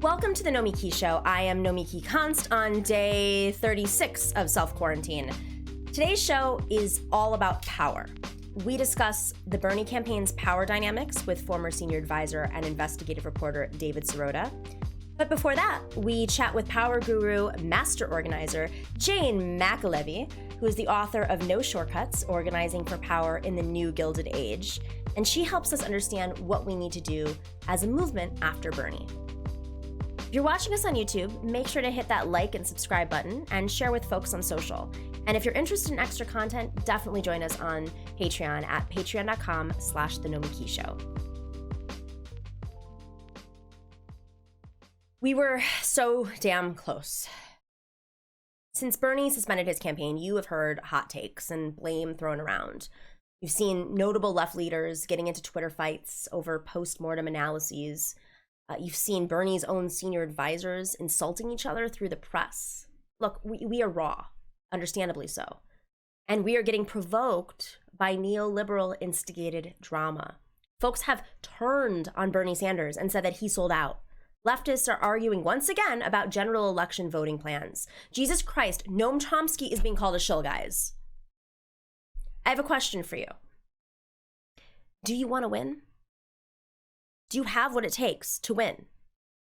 Welcome to the Nomiki Show. I am Nomiki Konst on day 36 of self-quarantine. Today's show is all about power. We discuss the Bernie campaign's power dynamics with former senior advisor and investigative reporter David Sirota. But before that, we chat with power guru, master organizer Jane McAlevey, who is the author of No Shortcuts, Organizing for Power in the New Gilded Age. And she helps us understand what we need to do as a movement after Bernie. If you're watching us on YouTube, make sure to hit that like and subscribe button and share with folks on social. And if you're interested in extra content, definitely join us on Patreon at patreon.com/thenomiki show. We were so damn close. Since Bernie suspended his campaign, you have heard hot takes and blame thrown around. You've seen notable left leaders getting into Twitter fights over post-mortem analyses. You've seen Bernie's own senior advisors insulting each other through the press. Look, we are raw, understandably so. And we are getting provoked by neoliberal instigated drama. Folks have turned on Bernie Sanders and said that he sold out. Leftists are arguing once again about general election voting plans. Jesus Christ, Noam Chomsky is being called a shill, guys. I have a question for you. Do you want to win? Do you have what it takes to win?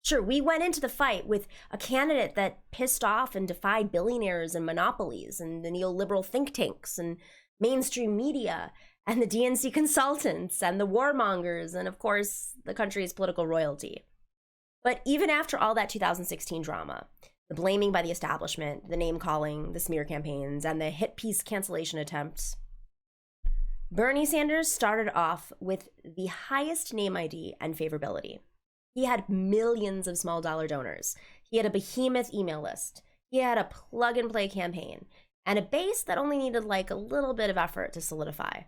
Sure, we went into the fight with a candidate that pissed off and defied billionaires and monopolies and the neoliberal think tanks and mainstream media and the DNC consultants and the warmongers and, of course, the country's political royalty. But even after all that 2016 drama, the blaming by the establishment, the name-calling, the smear campaigns, and the hit piece cancellation attempts, Bernie Sanders started off with the highest name ID and favorability. He had millions of small dollar donors. He had a behemoth email list. He had a plug-and-play campaign and a base that only needed like a little bit of effort to solidify.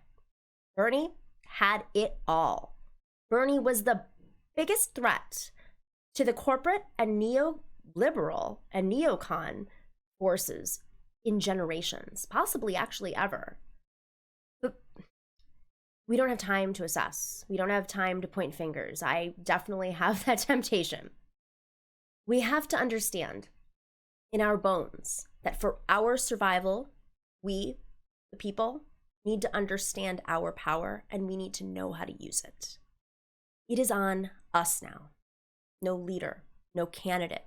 Bernie had it all. Bernie was the biggest threat to the corporate and neoliberal and neocon forces in generations, possibly actually ever. But we don't have time to assess. We don't have time to point fingers. I definitely have that temptation. We have to understand in our bones that for our survival, we, the people, need to understand our power and we need to know how to use it. It is on us now. No leader, no candidate,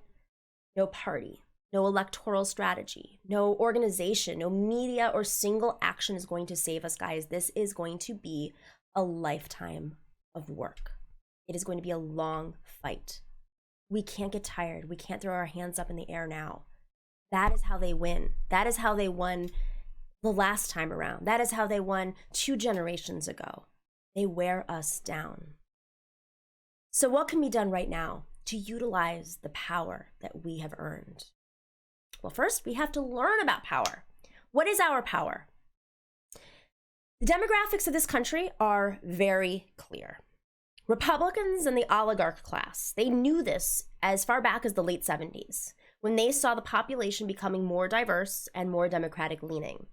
no party, no electoral strategy, no organization, no media or single action is going to save us, guys. This is going to be a lifetime of work. It is going to be a long fight. We can't get tired. We can't throw our hands up in the air now. That is how they win. That is how they won the last time around. That is how they won 2 generations ago. They wear us down. So what can be done right now to utilize the power that we have earned? Well, first, we have to learn about power. What is our power? The demographics of this country are very clear. Republicans and the oligarch class, they knew this as far back as the late 70s, when they saw the population becoming more diverse and more Democratic leaning.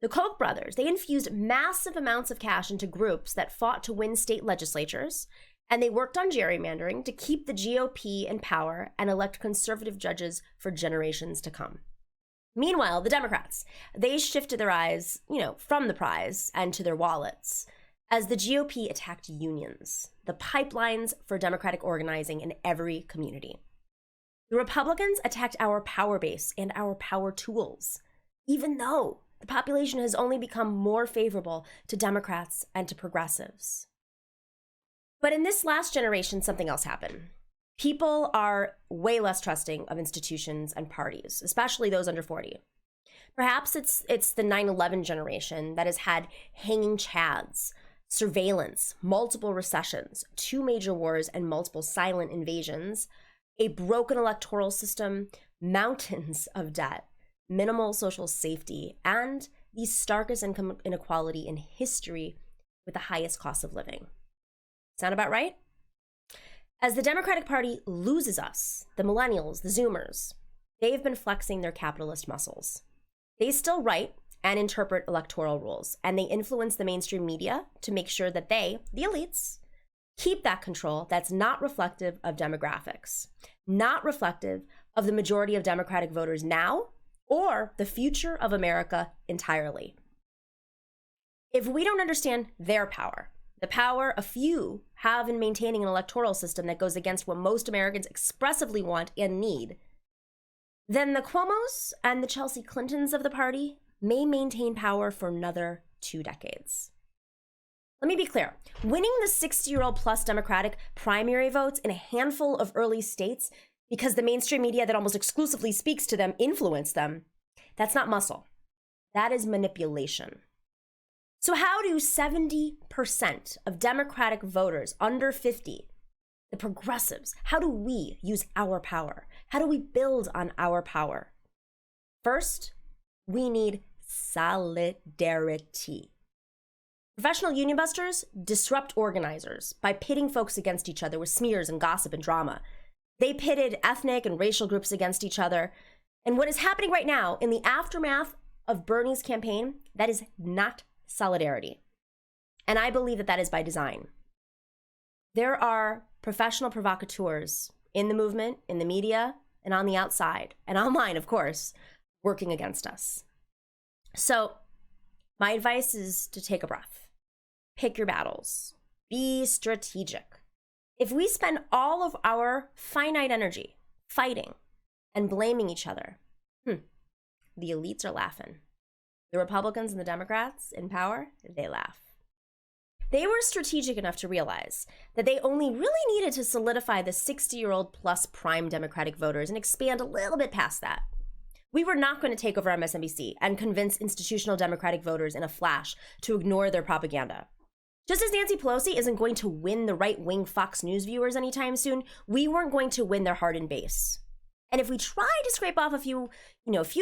The Koch brothers, they infused massive amounts of cash into groups that fought to win state legislatures, and they worked on gerrymandering to keep the GOP in power and elect conservative judges for generations to come. Meanwhile, the Democrats, they shifted their eyes, from the prize and to their wallets as the GOP attacked unions, the pipelines for democratic organizing in every community. The Republicans attacked our power base and our power tools, even though the population has only become more favorable to Democrats and to progressives. But in this last generation, something else happened. People are way less trusting of institutions and parties, especially those under 40. Perhaps it's the 9/11 generation that has had hanging chads, surveillance, multiple recessions, 2 major wars, and multiple silent invasions, a broken electoral system, mountains of debt, minimal social safety, and the starkest income inequality in history with the highest cost of living. Sound about right? As the Democratic Party loses us, the millennials, the Zoomers, they've been flexing their capitalist muscles. They still write and interpret electoral rules, and they influence the mainstream media to make sure that they, the elites, Keep that control that's not reflective of demographics, not reflective of the majority of Democratic voters now or the future of America entirely. If we don't understand their power, the power a few have in maintaining an electoral system that goes against what most Americans expressively want and need, then the Cuomos and the Chelsea Clintons of the party may maintain power for another 2 decades. Let me be clear. Winning the 60-year-old plus Democratic primary votes in a handful of early states because the mainstream media that almost exclusively speaks to them influence them, that's not muscle. That is manipulation. So how do 70% of Democratic voters under 50, the progressives, how do we use our power? How do we build on our power? First, we need solidarity. Professional union busters disrupt organizers by pitting folks against each other with smears and gossip and drama. They pitted ethnic and racial groups against each other. And what is happening right now in the aftermath of Bernie's campaign, that is not solidarity. And I believe that that is by design. There are professional provocateurs in the movement, in the media, and on the outside, and online, of course, working against us. So my advice is to take a breath. Pick your battles. Be strategic. If we spend all of our finite energy fighting and blaming each other, the elites are laughing. The Republicans and the Democrats in power, they laugh. They were strategic enough to realize that they only really needed to solidify the 60-year-old plus prime Democratic voters and expand a little bit past that. We were not going to take over MSNBC and convince institutional Democratic voters in a flash to ignore their propaganda. Just as Nancy Pelosi isn't going to win the right-wing Fox News viewers anytime soon, we weren't going to win their hardened base. And if we try to scrape off a few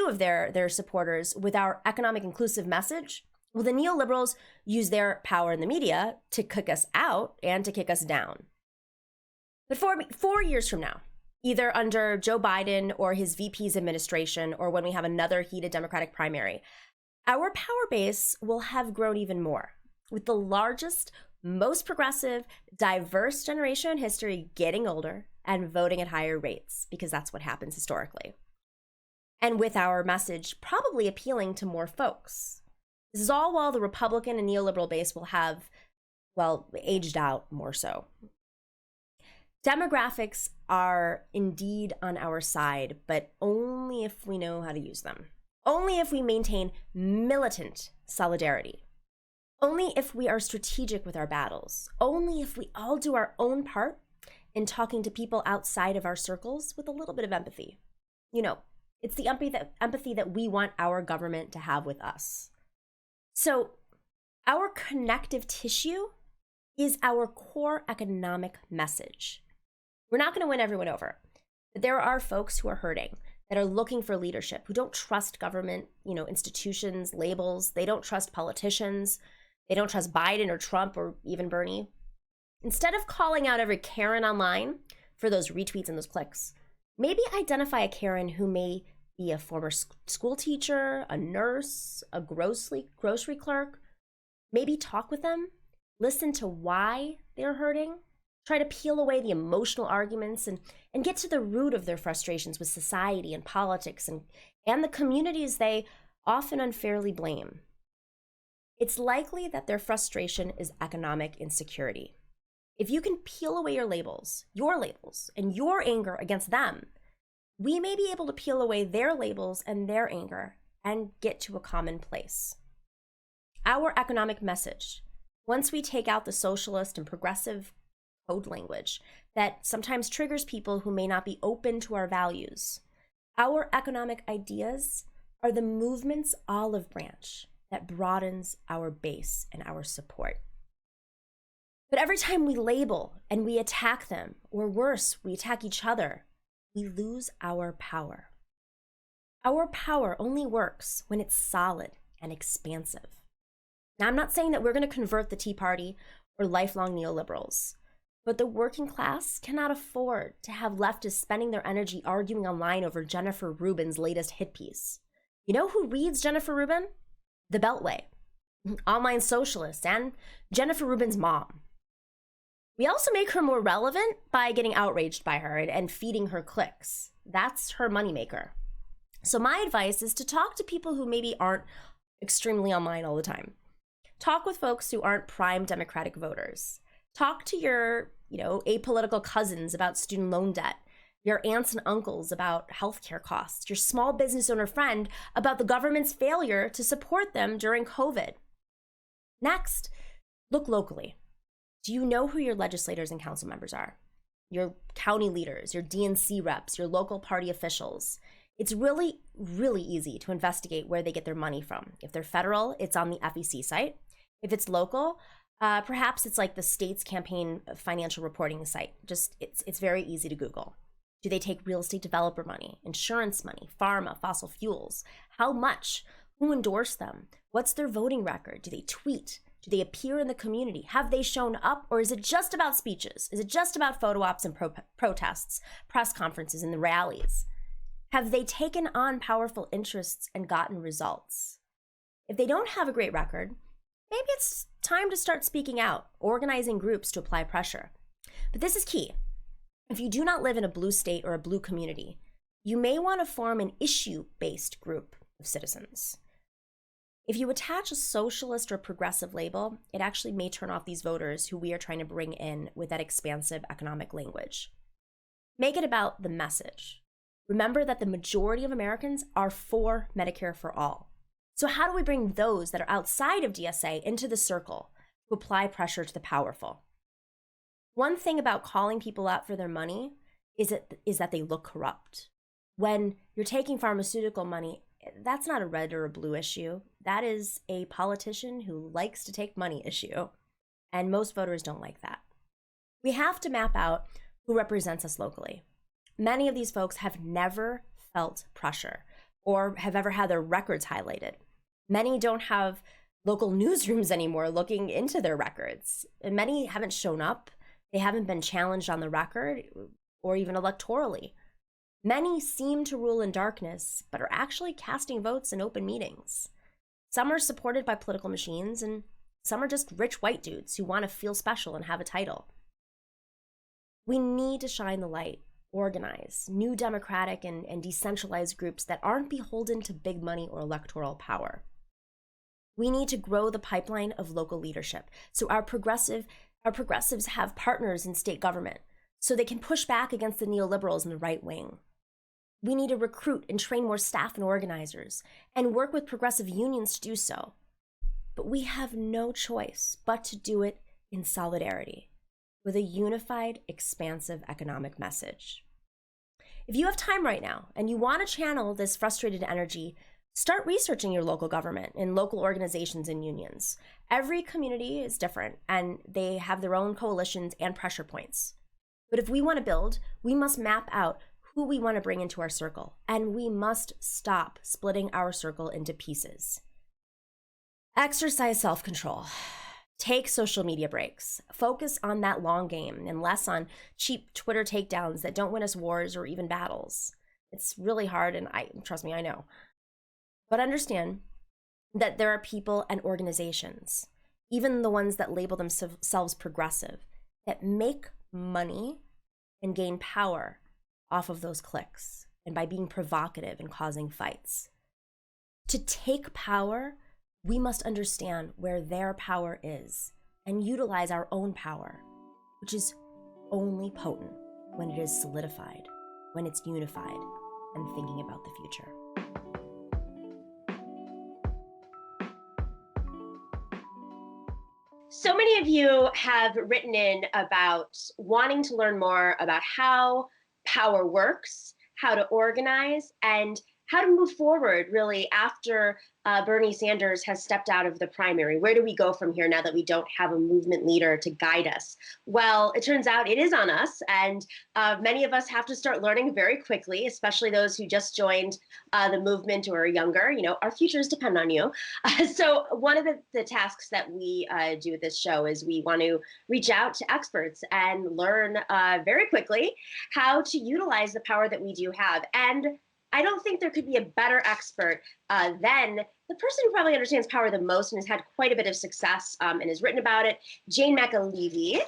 of their supporters with our economic inclusive message, well, the neoliberals use their power in the media to kick us out and to kick us down. But 4 years from now, either under Joe Biden or his VP's administration, or when we have another heated Democratic primary, our power base will have grown even more, with the largest, most progressive, diverse generation in history getting older and voting at higher rates, because that's what happens historically. And with our message probably appealing to more folks. This is all while the Republican and neoliberal base will have, well, aged out more so. Demographics are indeed on our side, but only if we know how to use them. Only if we maintain militant solidarity. Only if we are strategic with our battles. Only if we all do our own part in talking to people outside of our circles with a little bit of empathy. It's the empathy that we want our government to have with us. So our connective tissue is our core economic message. We're not going to win everyone over, but there are folks who are hurting, that are looking for leadership, who don't trust government, institutions, labels. They don't trust politicians. They don't trust Biden or Trump or even Bernie. Instead of calling out every Karen online for those retweets and those clicks, maybe identify a Karen who may be a former school teacher, a nurse, a grocery clerk. Maybe talk with them, listen to why they're hurting, try to peel away the emotional arguments and get to the root of their frustrations with society and politics and the communities they often unfairly blame. It's likely that their frustration is economic insecurity. If you can peel away your labels, and your anger against them, we may be able to peel away their labels and their anger and get to a common place. Our economic message, once we take out the socialist and progressive code language that sometimes triggers people who may not be open to our values, our economic ideas are the movement's olive branch that broadens our base and our support. But every time we label and we attack them, or worse, we attack each other, we lose our power. Our power only works when it's solid and expansive. Now, I'm not saying that we're going to convert the Tea Party or lifelong neoliberals, but the working class cannot afford to have leftists spending their energy arguing online over Jennifer Rubin's latest hit piece. You know who reads Jennifer Rubin? The Beltway, online socialists, and Jennifer Rubin's mom. We also make her more relevant by getting outraged by her and feeding her clicks. That's her moneymaker. So my advice is to talk to people who maybe aren't extremely online all the time. Talk with folks who aren't prime Democratic voters. Talk to your, apolitical cousins about student loan debt, your aunts and uncles about healthcare costs, your small business owner friend about the government's failure to support them during COVID. Next, look locally. Do you know who your legislators and council members are? Your county leaders, your DNC reps, your local party officials. It's really, really easy to investigate where they get their money from. If they're federal, it's on the FEC site. If it's local, perhaps it's like the state's campaign financial reporting site. It's very easy to Google. Do they take real estate developer money, insurance money, pharma, fossil fuels? How much? Who endorsed them? What's their voting record? Do they tweet? Do they appear in the community? Have they shown up? Or is it just about speeches? Is it just about photo ops and protests, press conferences, and the rallies? Have they taken on powerful interests and gotten results? If they don't have a great record, maybe it's time to start speaking out, organizing groups to apply pressure. But this is key. If you do not live in a blue state or a blue community, you may want to form an issue-based group of citizens. If you attach a socialist or progressive label, it actually may turn off these voters who we are trying to bring in with that expansive economic language. Make it about the message. Remember that the majority of Americans are for Medicare for all. So how do we bring those that are outside of DSA into the circle to apply pressure to the powerful? One thing about calling people out for their money is that they look corrupt. When you're taking pharmaceutical money, that's not a red or a blue issue. That is a politician who likes to take money issue. And most voters don't like that. We have to map out who represents us locally. Many of these folks have never felt pressure or have ever had their records highlighted. Many don't have local newsrooms anymore looking into their records. And many haven't shown up. They haven't been challenged on the record or even electorally. Many seem to rule in darkness, but are actually casting votes in open meetings. Some are supported by political machines, and some are just rich white dudes who want to feel special and have a title. We need to shine the light, organize new democratic and decentralized groups that aren't beholden to big money or electoral power. We need to grow the pipeline of local leadership so our progressives have partners in state government so they can push back against the neoliberals in the right wing. We need to recruit and train more staff and organizers and work with progressive unions to do so. But we have no choice but to do it in solidarity with a unified, expansive economic message. If you have time right now and you want to channel this frustrated energy, start researching your local government and local organizations and unions. Every community is different and they have their own coalitions and pressure points. But if we want to build, we must map out who we want to bring into our circle, and we must stop splitting our circle into pieces. Exercise self-control. Take social media breaks. Focus on that long game and less on cheap Twitter takedowns that don't win us wars or even battles. It's really hard, and trust me, I know. But understand that there are people and organizations, even the ones that label themselves progressive, that make money and gain power off of those clicks and by being provocative and causing fights. To take power, we must understand where their power is and utilize our own power, which is only potent when it is solidified, when it's unified and thinking about the future. So many of you have written in about wanting to learn more about how power works, how to organize, and how to move forward really after Bernie Sanders has stepped out of the primary. Where do we go from here now that we don't have a movement leader to guide us? Well, it turns out it is on us, and many of us have to start learning very quickly, especially those who just joined the movement or are younger. You know, our futures depend on you. So one of the tasks that we do with this show is we want to reach out to experts and learn very quickly how to utilize the power that we do have. And I don't think there could be a better expert than the person who probably understands power the most and has had quite a bit of success and has written about it, Jane McAlevey.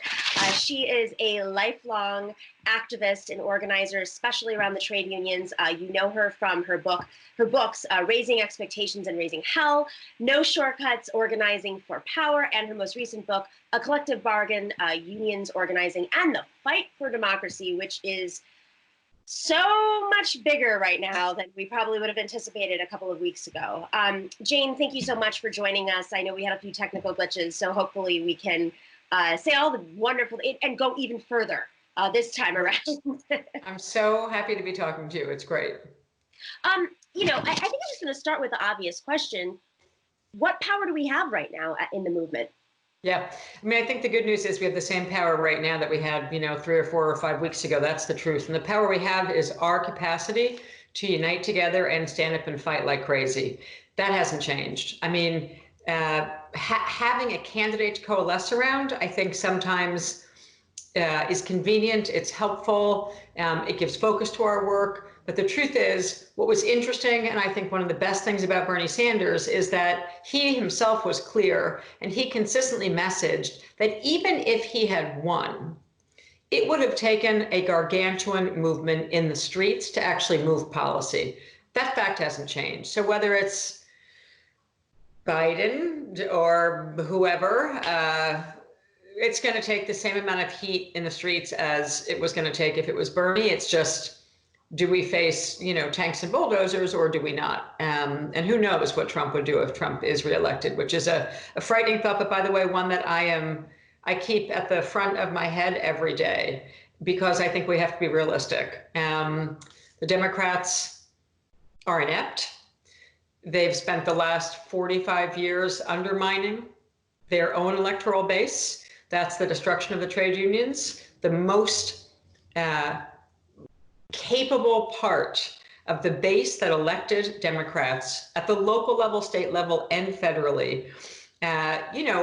She is a lifelong activist and organizer, especially around the trade unions. You know her from her books, Raising Expectations and Raising Hell, No Shortcuts, Organizing for Power, and her most recent book, A Collective Bargain, Unions Organizing and the Fight for Democracy, which is so much bigger right now than we probably would have anticipated a couple of weeks ago. Jane, thank you so much for joining us. I know we had a few technical glitches, so hopefully we can say all the wonderful and go even further this time around. I'm so happy to be talking to you. It's great. You know, I think I'm just going to start with the obvious question. What power do we have right now in the movement? Yeah, I mean, I think the good news is we have the same power right now that we had, 3 or 4 or 5 weeks ago. That's the truth. And the power we have is our capacity to unite together and stand up and fight like crazy. That hasn't changed. I mean, having a candidate to coalesce around, I think sometimes is convenient. It's helpful. It gives focus to our work. But the truth is, what was interesting, and I think one of the best things about Bernie Sanders, is that he himself was clear, and he consistently messaged that even if he had won, it would have taken a gargantuan movement in the streets to actually move policy. That fact hasn't changed. So whether it's Biden or whoever, it's going to take the same amount of heat in the streets as it was going to take if it was Bernie. It's just, do we face, tanks and bulldozers, or do we not? And who knows what Trump would do if Trump is reelected, which is a frightening thought, but by the way, one that I keep at the front of my head every day, because I think we have to be realistic. The Democrats are inept. They've spent the last 45 years undermining their own electoral base. That's the destruction of the trade unions. The most capable part of the base that elected Democrats at the local level, state level, and federally,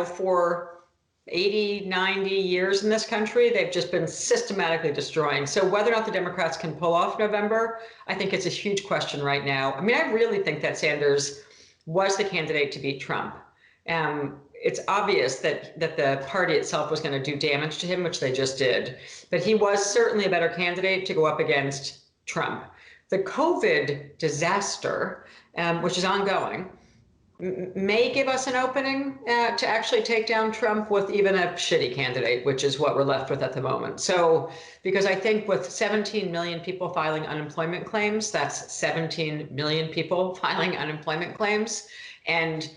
for 80, 90 years in this country, they've just been systematically destroying. So whether or not the Democrats can pull off November, I think it's a huge question right now. I mean, I really think that Sanders was the candidate to beat Trump. It's obvious that the party itself was going to do damage to him, which they just did. But he was certainly a better candidate to go up against Trump. The COVID disaster, which is ongoing, may give us an opening to actually take down Trump with even a shitty candidate, which is what we're left with at the moment. So, because I think with 17 million people filing unemployment claims, that's 17 million people filing unemployment claims. And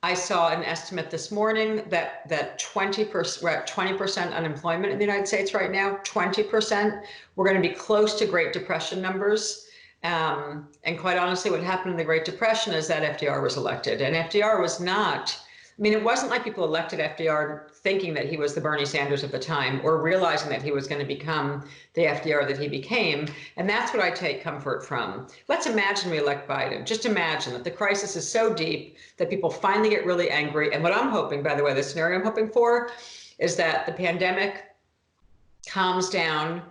I saw an estimate this morning that 20%, we're at 20% unemployment in the United States right now, 20%. We're going to be close to Great Depression numbers. And quite honestly, what happened in the Great Depression is that FDR was elected. And FDR was not, I mean, it wasn't like people elected FDR thinking that he was the Bernie Sanders of the time or realizing that he was going to become the FDR that he became. And that's what I take comfort from. Let's imagine we elect Biden. Just imagine that the crisis is so deep that people finally get really angry. And what I'm hoping, by the way, the scenario I'm hoping for is that the pandemic calms down,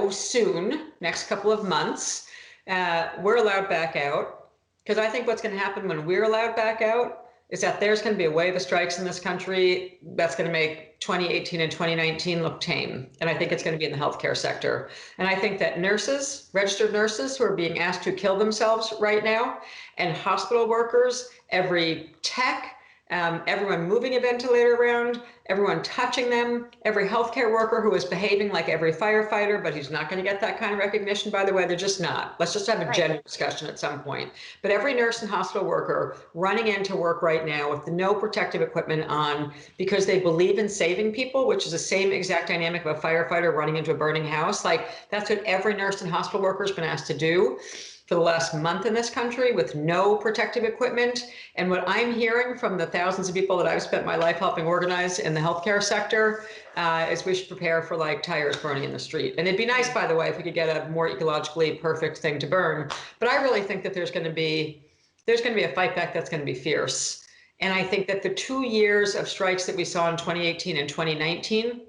soon, next couple of months. We're allowed back out. Because I think what's going to happen when we're allowed back out is that there's going to be a wave of strikes in this country that's going to make 2018 and 2019 look tame. And I think it's going to be in the healthcare sector. And I think that nurses, registered nurses who are being asked to kill themselves right now, and hospital workers, every tech, everyone moving a ventilator around, everyone touching them, every healthcare worker who is behaving like every firefighter, but he's not going to get that kind of recognition, by the way. They're just not. Let's just have a general discussion at some point. But every nurse and hospital worker running into work right now with no protective equipment on because they believe in saving people, which is the same exact dynamic of a firefighter running into a burning house. Like, that's what every nurse and hospital worker has been asked to do for the last month in this country with no protective equipment. And what I'm hearing from the thousands of people that I've spent my life helping organize in the healthcare sector is we should prepare for like tires burning in the street. And it'd be nice, by the way, if we could get a more ecologically perfect thing to burn. But I really think that there's going to be a fight back that's going to be fierce. And I think that the 2 years of strikes that we saw in 2018 and 2019,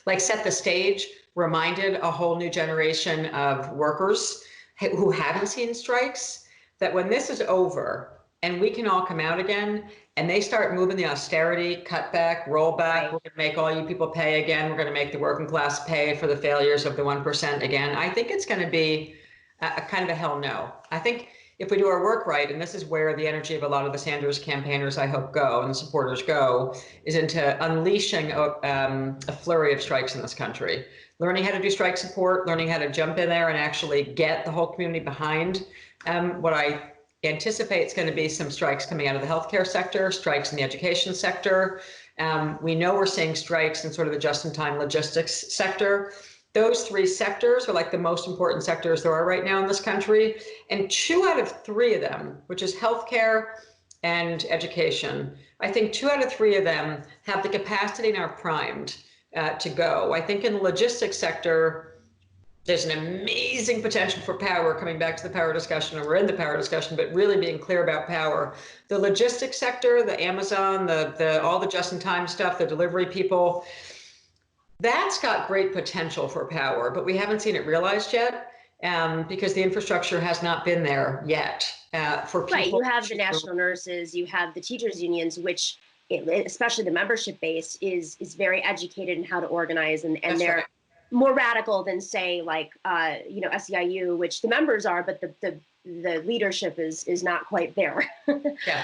like, set the stage, reminded a whole new generation of workers who haven't seen strikes, that when this is over and we can all come out again and they start moving the austerity, cutback, rollback, Right. we're going to make all you people pay again. We're going to make the working class pay for the failures of the 1% again. I think it's going to be a kind of a hell no. I think if we do our work right, and this is where the energy of a lot of the Sanders campaigners, I hope, go, and the supporters go, is into unleashing a flurry of strikes in this country. Learning how to do strike support, learning how to jump in there and actually get the whole community behind what I anticipate is going to be some strikes coming out of the healthcare sector, strikes in the education sector. We know we're seeing strikes in sort of the just-in-time logistics sector. Those three sectors are like the most important sectors there are right now in this country. And 2 out of 3 of them, which is healthcare and education, I think 2 out of 3 of them have the capacity and are primed to go. I think in the logistics sector, there's an amazing potential for power, coming back to the power discussion, and we're in the power discussion, but really being clear about power. The logistics sector, the Amazon, all the just-in-time stuff, the delivery people, that's got great potential for power, but we haven't seen it realized yet because the infrastructure has not been there yet for people. Right, you have the national nurses, you have the teachers unions, which especially the membership base is very educated in how to organize, and they're more radical than, say, like SEIU, which the members are, but the leadership is not quite there. Yeah,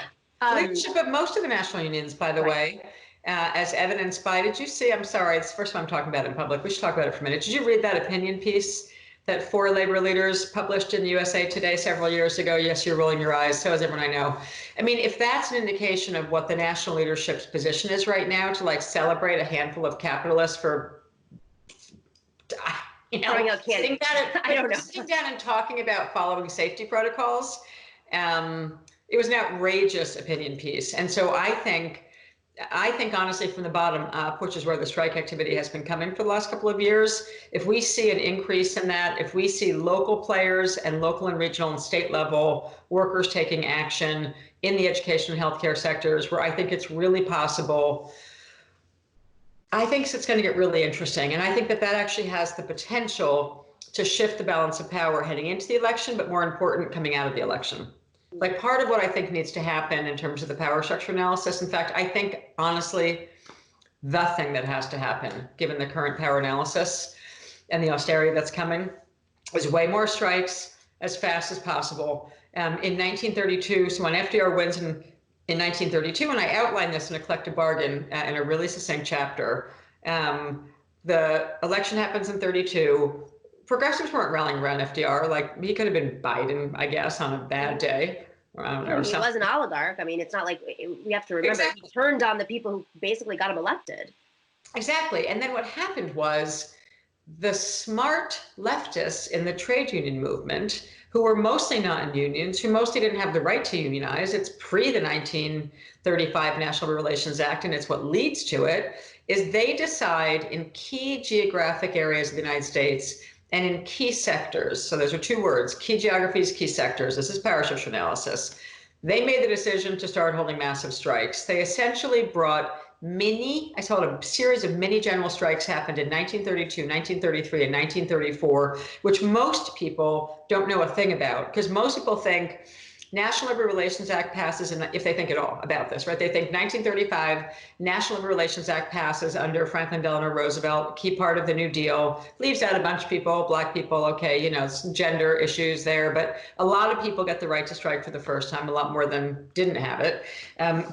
leadership of most of the national unions, by the way. As evidenced by, did you see, I'm sorry, it's the first time I'm talking about it in public. We should talk about it for a minute. Did you read that opinion piece that 4 labor leaders published in USA Today several years ago? Yes, you're rolling your eyes. So is everyone I know. I mean, if that's an indication of what the national leadership's position is right now, to like celebrate a handful of capitalists for, throwing out candy. Sitting down and talking about following safety protocols, it was an outrageous opinion piece. And so I think honestly from the bottom up, which is where the strike activity has been coming for the last couple of years, if we see an increase in that, if we see local players and local and regional and state level workers taking action in the education and healthcare sectors, where I think it's really possible, I think it's going to get really interesting. And I think that actually has the potential to shift the balance of power heading into the election, but more important, coming out of the election. Like, part of what I think needs to happen in terms of the power structure analysis, in fact, I think, honestly, the thing that has to happen, given the current power analysis and the austerity that's coming, is way more strikes as fast as possible. In 1932, so when FDR wins in 1932, and I outline this in a collective bargain in a really succinct chapter, the election happens in 32. Progressives weren't rallying around FDR. Like, he could have been Biden, I guess, on a bad day. He was an oligarch. I mean, it's not like, we have to remember, he turned on the people who basically got him elected. Exactly. And then what happened was the smart leftists in the trade union movement, who were mostly not in unions, who mostly didn't have the right to unionize, it's pre the 1935 National Labor Relations Act, and it's what leads to it, is they decide in key geographic areas of the United States and in key sectors. So those are 2 words, key geographies, key sectors. This is power structure analysis. They made the decision to start holding massive strikes. They essentially brought I saw a series of mini general strikes happened in 1932, 1933, and 1934, which most people don't know a thing about, because most people think National Labor Relations Act passes, and if they think at all about this, right? They think 1935, National Labor Relations Act passes under Franklin Delano Roosevelt, key part of the New Deal, leaves out a bunch of people, Black people, okay, some gender issues there, but a lot of people get the right to strike for the first time, a lot more than didn't have it,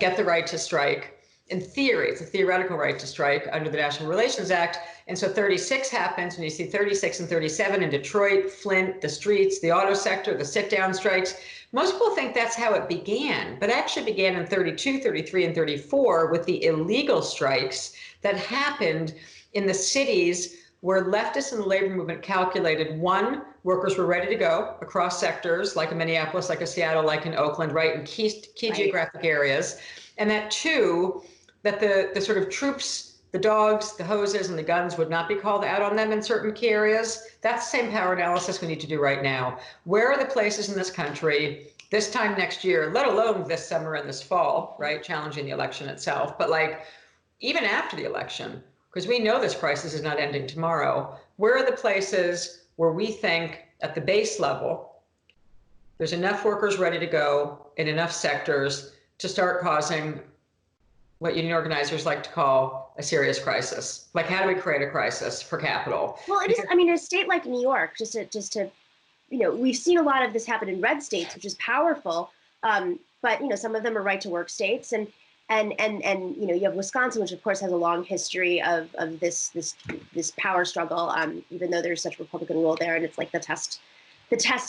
get the right to strike. In theory, it's a theoretical right to strike under the National Relations Act. And so 36 happens, and you see 36 and 37 in Detroit, Flint, the streets, the auto sector, the sit-down strikes. Most people think that's how it began, but actually began in 32, 33, and 34 with the illegal strikes that happened in the cities where leftists in the labor movement calculated, 1, workers were ready to go across sectors, like in Minneapolis, like in Seattle, like in Oakland, right, in key geographic areas. And that 2, that the sort of troops, the dogs, the hoses, and the guns would not be called out on them in certain key areas. That's the same power analysis we need to do right now. Where are the places in this country this time next year, let alone this summer and this fall, right, challenging the election itself, but like even after the election, because we know this crisis is not ending tomorrow, where are the places where we think at the base level, There's enough workers ready to go in enough sectors to start causing what union organizers like to call a serious crisis. Like, how do we create a crisis for capital? Well, it is. I mean, in a state like New York, just to, we've seen a lot of this happen in red states, which is powerful. But some of them are right to work states, and you have Wisconsin, which of course has a long history of this power struggle. Even though there's such Republican rule there, and it's like the test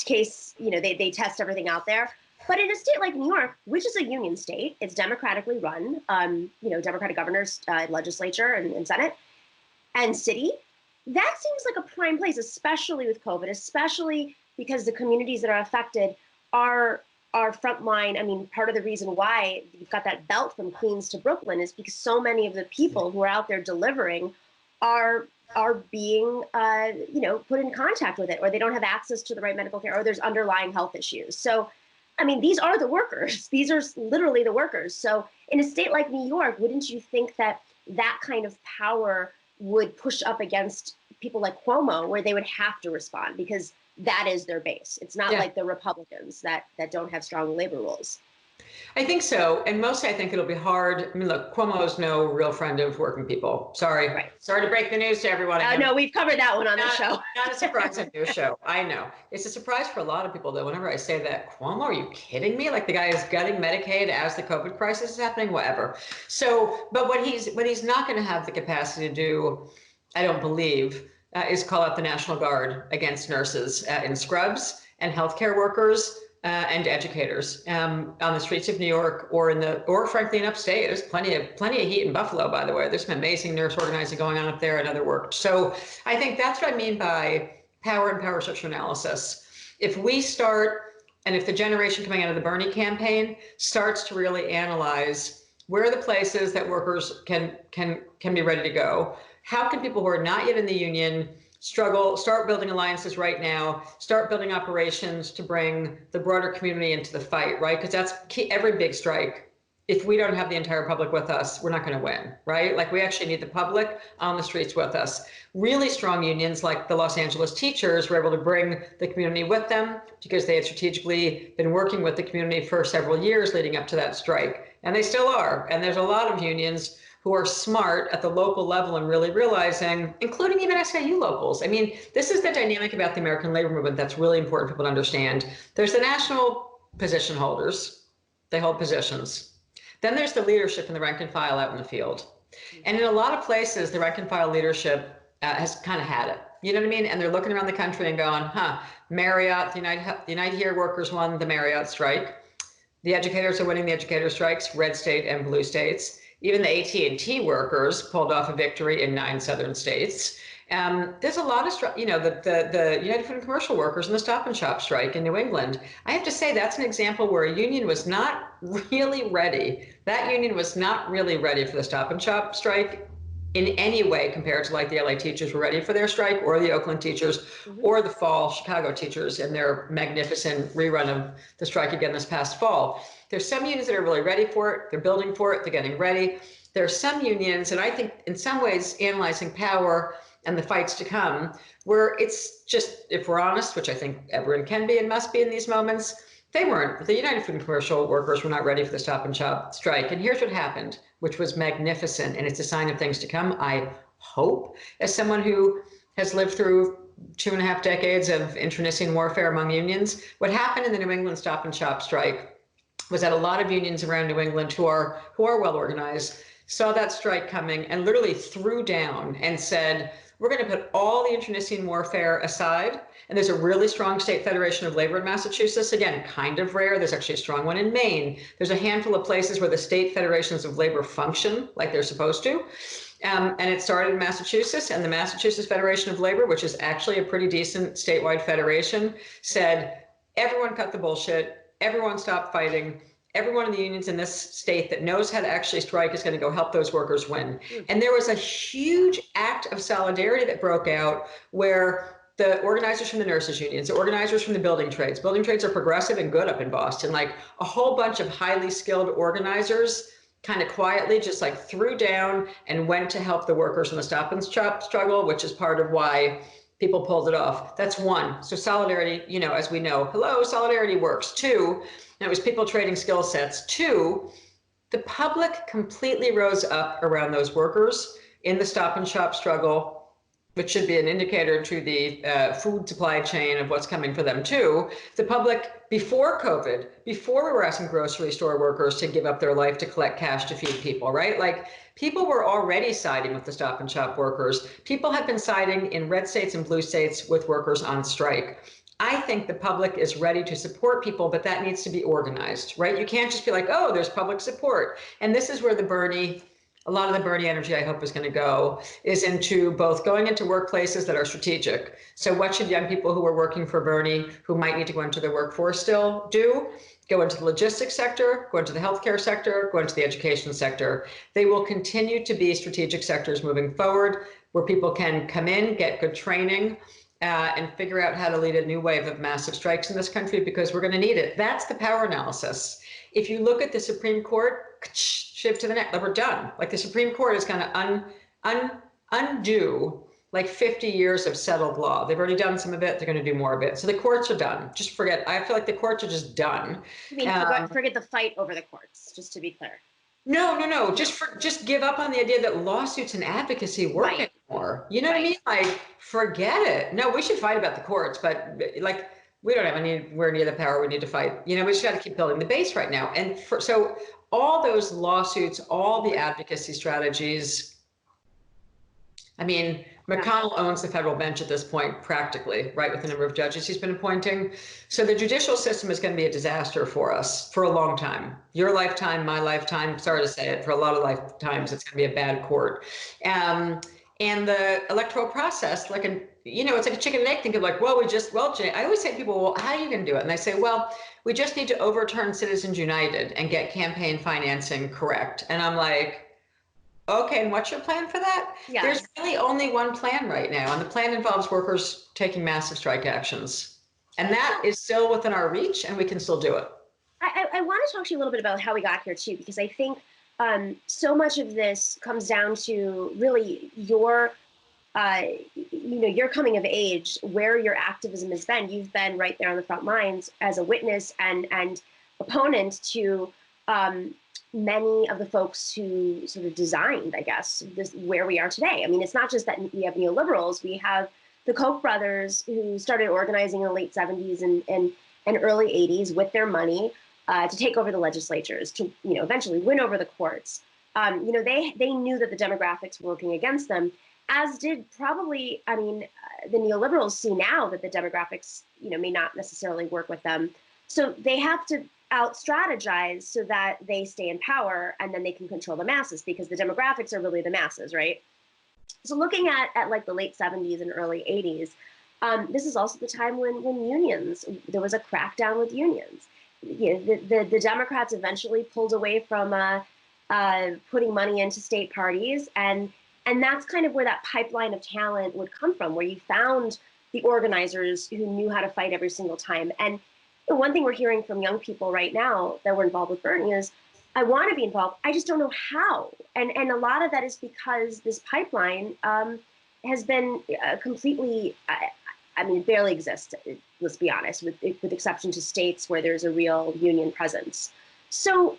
case. They test everything out there. But in a state like New York, which is a union state, it's democratically run, Democratic governors, legislature and Senate and city, that seems like a prime place, especially with COVID, especially because the communities that are affected are frontline. I mean, part of the reason why you've got that belt from Queens to Brooklyn is because so many of the people who are out there delivering are being, put in contact with it, or they don't have access to the right medical care, or there's underlying health issues. So, I mean, these are the workers. These are literally the workers. So in a state like New York, wouldn't you think that kind of power would push up against people like Cuomo, where they would have to respond because that is their base? It's not like the Republicans that don't have strong labor rules. I think so. And mostly I think it'll be hard. I mean, look, Cuomo is no real friend of working people. Sorry. Right. Sorry to break the news to everyone. No, we've covered that one on the show. Not a surprise on your show. I know. It's a surprise for a lot of people, though. Whenever I say that, Cuomo, are you kidding me? Like, the guy is gutting Medicaid as the COVID crisis is happening, whatever. So, but what he's not going to have the capacity to do, I don't believe, is call out the National Guard against nurses in scrubs and healthcare workers and educators on the streets of New York or frankly in upstate. There's plenty of heat in Buffalo, by the way. There's some amazing nurse organizing going on up there and other work. So I think that's what I mean by power and power structure analysis. If we start, and if the generation coming out of the Bernie campaign starts to really analyze where are the places that workers can be ready to go, how can people who are not yet in the union start building alliances right now, start building operations to bring the broader community into the fight, right? Because that's key. Every big strike, if we don't have the entire public with us, we're not going to win, right? Like, we actually need the public on the streets with us. Really strong unions like the Los Angeles teachers were able to bring the community with them because they had strategically been working with the community for several years leading up to that strike. And they still are. And there's a lot of unions who are smart at the local level and really realizing, including even SIU locals. I mean, this is the dynamic about the American labor movement that's really important for people to understand. There's the national position holders. They hold positions. Then there's the leadership and the rank and file out in the field. And in a lot of places, the rank and file leadership has kind of had it. You know what I mean? And they're looking around the country and going, Marriott, the United Here workers won the Marriott strike. The educators are winning the educator strikes, red state and blue states. Even the AT&T workers pulled off a victory in 9 southern states. There's a lot of the United Food and Commercial Workers and the Stop and Shop strike in New England. I have to say that's an example where a union was not really ready. That union was not really ready for the Stop and Shop strike in any way compared to like the LA teachers were ready for their strike, or the Oakland teachers, or the fall Chicago teachers in their magnificent rerun of the strike again this past fall. There's some unions that are really ready for it. They're building for it. They're getting ready. There are some unions, and I think in some ways analyzing power and the fights to come, where it's just, if we're honest, which I think everyone can be and must be in these moments, they weren't. The United Food and Commercial Workers were not ready for the Stop and Shop strike. And here's what happened, which was magnificent, and it's a sign of things to come, I hope, as someone who has lived through 2.5 decades of internecine warfare among unions. What happened in the New England Stop and Shop strike was that a lot of unions around New England who are well organized saw that strike coming and literally threw down and said, we're going to put all the internecine warfare aside. And there's a really strong state federation of labor in Massachusetts. Again, kind of rare. There's actually a strong one in Maine. There's a handful of places where the state federations of labor function like they're supposed to. And it started in Massachusetts, and the Massachusetts Federation of Labor, which is actually a pretty decent statewide federation, said, everyone cut the bullshit. Everyone stop fighting. Everyone in the unions in this state that knows how to actually strike is going to go help those workers win. And there was a huge act of solidarity that broke out where the organizers from the nurses unions, the organizers from the building trades are progressive and good up in Boston, like a whole bunch of highly skilled organizers kind of quietly just like threw down and went to help the workers in the Stop and Shop struggle, which is part of why people pulled it off. That's one. So solidarity, you know, as we know, hello, solidarity works. Two, it was people trading skill sets. Two, the public completely rose up around those workers in the Stop and Shop struggle, which should be an indicator to the food supply chain of what's coming for them too. The public, before COVID, before we were asking grocery store workers to give up their life to collect cash to feed people, right? Like, people were already siding with the Stop and Shop workers. People have been siding in red states and blue states with workers on strike. I think the public is ready to support people, but that needs to be organized, right? You can't just be like, oh, there's public support. And this is where a lot of the Bernie energy, I hope, is going to go, is into both going into workplaces that are strategic. So what should young people who are working for Bernie, who might need to go into the workforce still, do? Go into the logistics sector, go into the healthcare sector, go into the education sector. They will continue to be strategic sectors moving forward, where people can come in, get good training, and figure out how to lead a new wave of massive strikes in this country, because we're going to need it. That's the power analysis. If you look at the Supreme Court, shift to the next, we're done. Like, the Supreme Court is going to undo like 50 years of settled law. They've already done some of it. They're going to do more of it. So the courts are done. Just forget. I feel like the courts are just done. I mean, forget the fight over the courts, just to be clear. No. Just give up on the idea that lawsuits and advocacy work anymore. You know what I mean? Like, forget it. No, we should fight about the courts, but like, we don't have anywhere near the power we need to fight. You know, we just got to keep building the base right now. And so all those lawsuits, all the advocacy strategies, I mean, McConnell owns the federal bench at this point, practically, right, with the number of judges he's been appointing. So the judicial system is going to be a disaster for us for a long time. Your lifetime, my lifetime, sorry to say it, for a lot of lifetimes, it's going to be a bad court. And the electoral process, like, it's like a chicken and egg thing of like, Jane, I always say to people, well, how are you going to do it? And they say, well, we just need to overturn Citizens United and get campaign financing correct. And I'm like, okay, and what's your plan for that? Yeah. There's really only one plan right now, and the plan involves workers taking massive strike actions. And that is still within our reach, and we can still do it. I want to talk to you a little bit about how we got here too, because I think so much of this comes down to really your coming of age, where your activism has been. You've been right there on the front lines as a witness and opponent to many of the folks who sort of designed, I guess, where we are today. I mean, it's not just that we have neoliberals. We have the Koch brothers who started organizing in the late 70s and early 80s with their money to take over the legislatures, to eventually win over the courts. They knew that the demographics were working against them, as did probably, the neoliberals see now that the demographics, may not necessarily work with them. So they have to out-strategize so that they stay in power, and then they can control the masses, because the demographics are really the masses, right? So looking at like the late 70s and early 80s, this is also the time when unions, there was a crackdown with unions. The Democrats eventually pulled away from putting money into state parties, and that's kind of where that pipeline of talent would come from, where you found the organizers who knew how to fight every single time. And one thing we're hearing from young people right now that were involved with Bernie is, I want to be involved, I just don't know how. And a lot of that is because this pipeline has been completely, it barely exists, let's be honest, with exception to states where there's a real union presence. So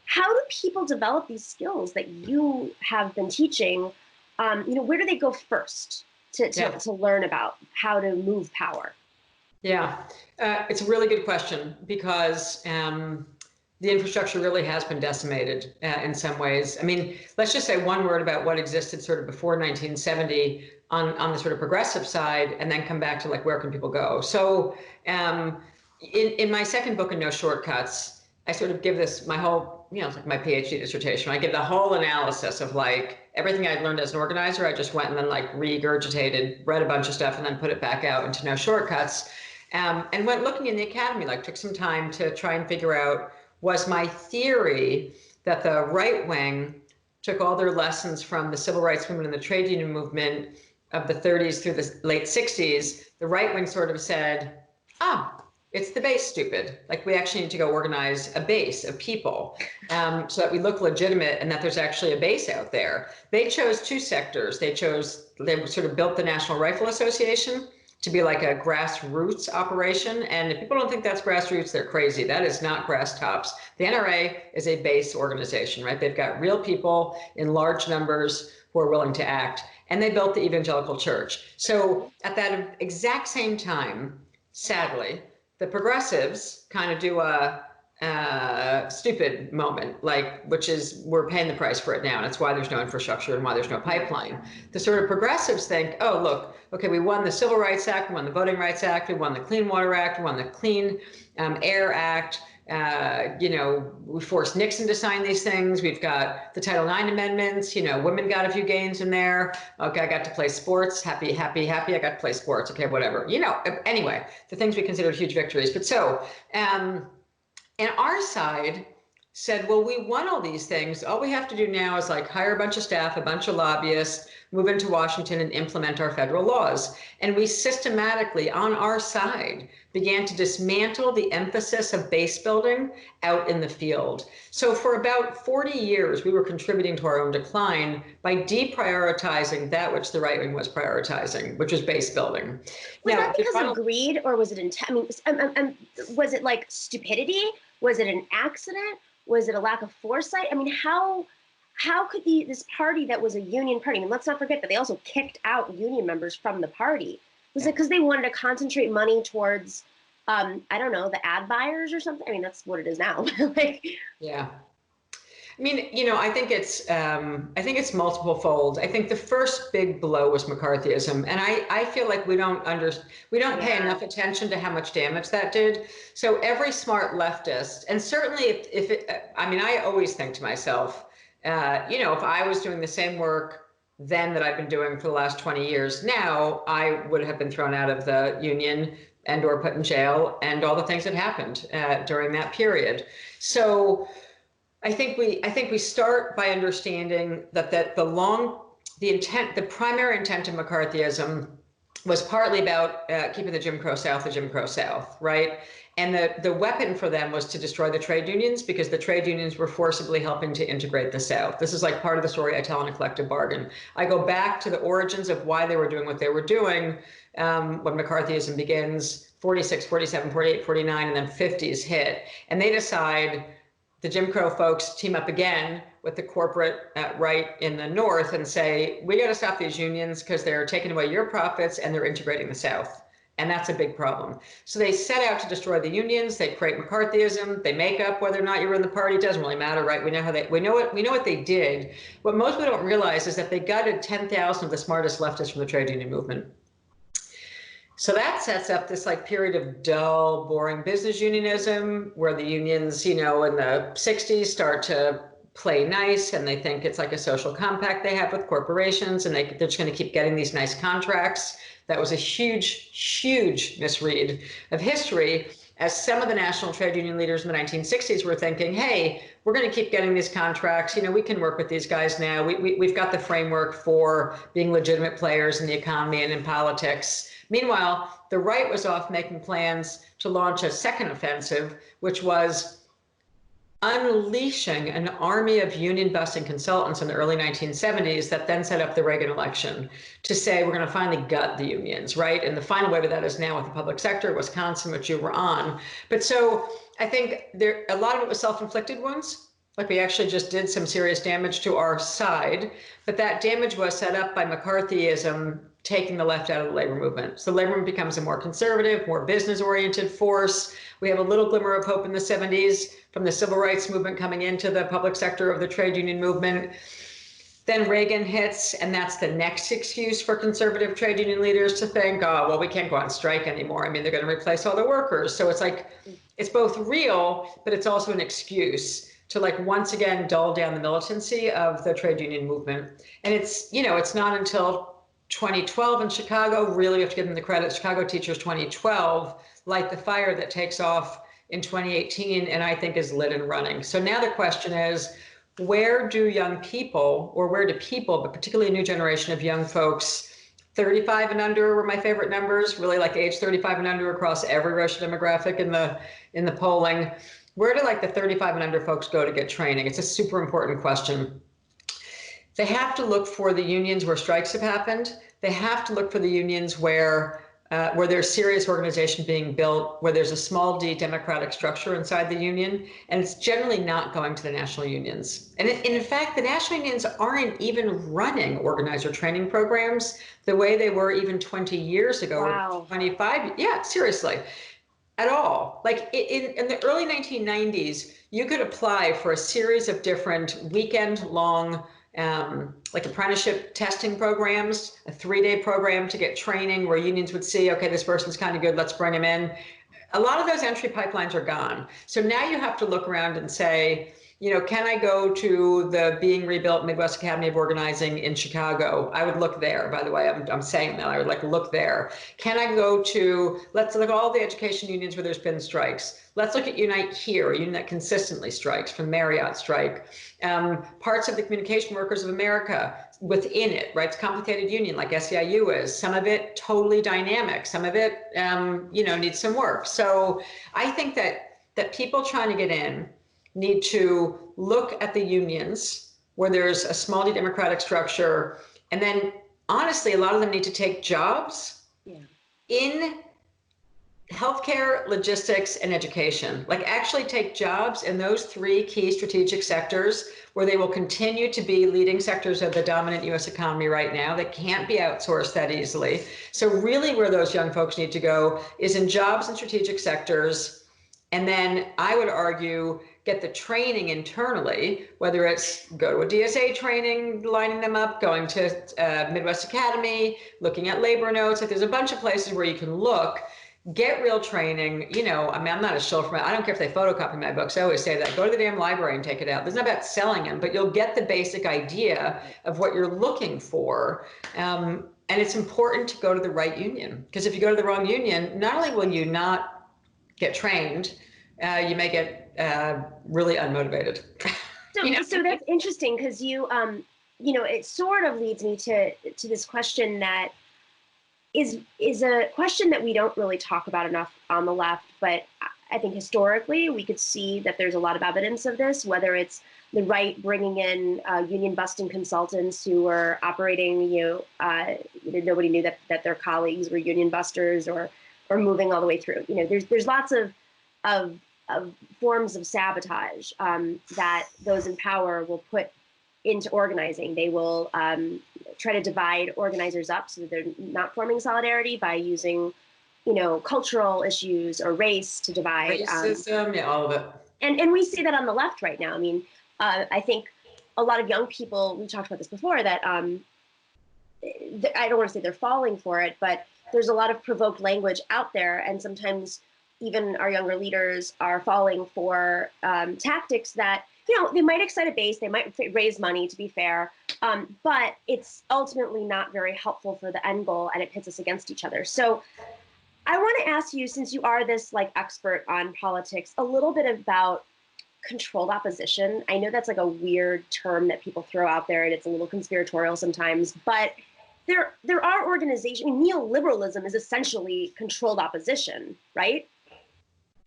how do people develop these skills that you have been teaching? Where do they go first to learn about how to move power? Yeah, it's a really good question, because the infrastructure really has been decimated in some ways. I mean, let's just say one word about what existed sort of before 1970 on the sort of progressive side, and then come back to like, where can people go? So in my second book, In No Shortcuts, I sort of give this, my whole, it's like my PhD dissertation. I give the whole analysis of like everything I'd learned as an organizer. I just went and then like regurgitated, read a bunch of stuff, and then put it back out into No Shortcuts. And went looking in the academy, like took some time to try and figure out, was my theory that the right wing took all their lessons from the civil rights movement and the trade union movement of the 30s through the late 60s. The right wing sort of said, It's the base, stupid. Like, we actually need to go organize a base of people so that we look legitimate and that there's actually a base out there. They chose two sectors. They sort of built the National Rifle Association to be like a grassroots operation. And if people don't think that's grassroots, they're crazy. That is not grass tops. The NRA is a base organization, right? They've got real people in large numbers who are willing to act. And they built the evangelical church. So at that exact same time, sadly, the progressives kind of do a stupid moment, like, which is, we're paying the price for it now. And that's why there's no infrastructure and why there's no pipeline. The sort of progressives think, oh, look, okay, we won the Civil Rights Act, we won the Voting Rights Act, we won the Clean Water Act, we won the Clean Air Act. We forced Nixon to sign these things. We've got the Title IX amendments, women got a few gains in there. Okay, I got to play sports, happy, I got to play sports. Okay, whatever, anyway, the things we considered huge victories. But so, and our side said, well, we won all these things. All we have to do now is like hire a bunch of staff, a bunch of lobbyists, move into Washington and implement our federal laws. And we systematically, on our side, began to dismantle the emphasis of base building out in the field. So for about 40 years, we were contributing to our own decline by deprioritizing that which the right wing was prioritizing, which was base building. Was that because of greed, or was it was it like stupidity? Was it an accident? Was it a lack of foresight? I mean, how could this party that was a union party, let's not forget that they also kicked out union members from the party. Was it because they wanted to concentrate money towards, I don't know, the ad buyers or something? I mean, that's what it is now. Yeah. I mean, I think it's multiple fold. I think the first big blow was McCarthyism. And I feel like we don't pay enough attention to how much damage that did. So every smart leftist, and certainly I always think to myself, if I was doing the same work then that I've been doing for the last 20 years now, I would have been thrown out of the union and or put in jail and all the things that happened during that period. So I think we start by understanding that the primary intent of McCarthyism was partly about keeping the Jim Crow South, right? And the weapon for them was to destroy the trade unions, because the trade unions were forcibly helping to integrate the South. This is like part of the story I tell in A Collective Bargain. I go back to the origins of why they were doing what they were doing when McCarthyism begins, 46, 47, 48, 49, and then 50s hit. And they decide, the Jim Crow folks team up again with the corporate right in the North and say, we got to stop these unions because they're taking away your profits and they're integrating the South. And that's a big problem. So they set out to destroy the unions. They create McCarthyism. They make up whether or not you were in the party. It doesn't really matter, right? We know what they did. What most people don't realize is that they gutted 10,000 of the smartest leftists from the trade union movement. So that sets up this period of dull, boring business unionism, where the unions, in the 60s start to play nice, and they think it's like a social compact they have with corporations, and they're just going to keep getting these nice contracts. That was a huge, huge misread of history, as some of the national trade union leaders in the 1960s were thinking, hey, we're going to keep getting these contracts. We can work with these guys now. We've got the framework for being legitimate players in the economy and in politics. Meanwhile, the right was off making plans to launch a second offensive, which was unleashing an army of union busting consultants in the early 1970s that then set up the Reagan election to say, we're going to finally gut the unions, right? And the final wave of that is now with the public sector, Wisconsin, which you were on. But so I think a lot of it was self-inflicted wounds. Like, we actually just did some serious damage to our side, but that damage was set up by McCarthyism taking the left out of the labor movement. So the labor movement becomes a more conservative, more business-oriented force. We have a little glimmer of hope in the 70s from the civil rights movement coming into the public sector of the trade union movement. Then Reagan hits, and that's the next excuse for conservative trade union leaders to think, oh, well, we can't go on strike anymore. I mean, they're going to replace all the workers. So it's like, it's both real, but it's also an excuse to once again dull down the militancy of the trade union movement. And it's not until 2012 in Chicago, really we have to give them the credit, Chicago teachers 2012, light the fire that takes off in 2018, and I think is lit and running. So now the question is, where do young people, or where do people, but particularly a new generation of young folks, 35 and under were my favorite numbers, really like age 35 and under across every racial demographic in the polling. Where do like the 35 and under folks go to get training? It's a super important question. They have to look for the unions where strikes have happened. They have to look for the unions where there's serious organization being built, where there's a small d democratic structure inside the union, and it's generally not going to the national unions. And in fact, the national unions aren't even running organizer training programs the way they were even 20 years ago, Wow. or 25, yeah, seriously, at all. Like in the early 1990s, you could apply for a series of different weekend-long like apprenticeship testing programs, a 3-day program to get training where unions would see, okay, this person's kind of good, let's bring him in. A lot of those entry pipelines are gone. So now you have to look around and say, you know, can I go to the being rebuilt Midwest Academy of Organizing in Chicago? I would look there, by the way, I'm saying that, I would like look there. Can I go to, let's look at all the education unions where there's been strikes. Let's look at Unite Here, a union that consistently strikes, from Marriott strike. Parts of the Communication Workers of America within it, right? It's a complicated union like SEIU is. Some of it totally dynamic. Some of it, you know, needs some work. So I think that people trying to get in need to look at the unions where there's a small d democratic structure. And then honestly, a lot of them need to take jobs in healthcare, logistics, and education. Like actually take jobs in those 3 key strategic sectors where they will continue to be leading sectors of the dominant US economy right now that can't be outsourced that easily. So really where those young folks need to go is in jobs in strategic sectors. And then I would argue, get the training internally, whether it's go to a DSA training, lining them up, going to Midwest Academy, looking at labor notes. Like there's a bunch of places where you can look, get real training. You know, I mean, I'm not a shill for I don't care if they photocopy my books. I always say that. Go to the damn library and take it out. It's not about selling them, but you'll get the basic idea of what you're looking for. And it's important to go to the right union, because if you go to the wrong union, not only will you not get trained, you may get really unmotivated. So, You know? so that's interesting because you know, it sort of leads me to this question that is a question that we don't really talk about enough on the left, but I think historically we could see that there's a lot of evidence of this, whether it's the right bringing in union busting consultants who were operating, nobody knew that their colleagues were union busters, or moving all the way through. You know, there's lots of forms of sabotage that those in power will put into organizing. They will try to divide organizers up so that they're not forming solidarity by using, cultural issues or race to divide. Racism, yeah, all of it. And we see that on the left right now. I mean, I think a lot of young people, we talked about this before, that I don't want to say they're falling for it, but there's a lot of provoked language out there, and sometimes even our younger leaders are falling for tactics that, they might excite a base, they might raise money, to be fair, but it's ultimately not very helpful for the end goal, and it pits us against each other. So I want to ask you, since you are this expert on politics, a little bit about controlled opposition. I know that's a weird term that people throw out there, and it's a little conspiratorial sometimes, but there are organizations. I mean, neoliberalism is essentially controlled opposition, right?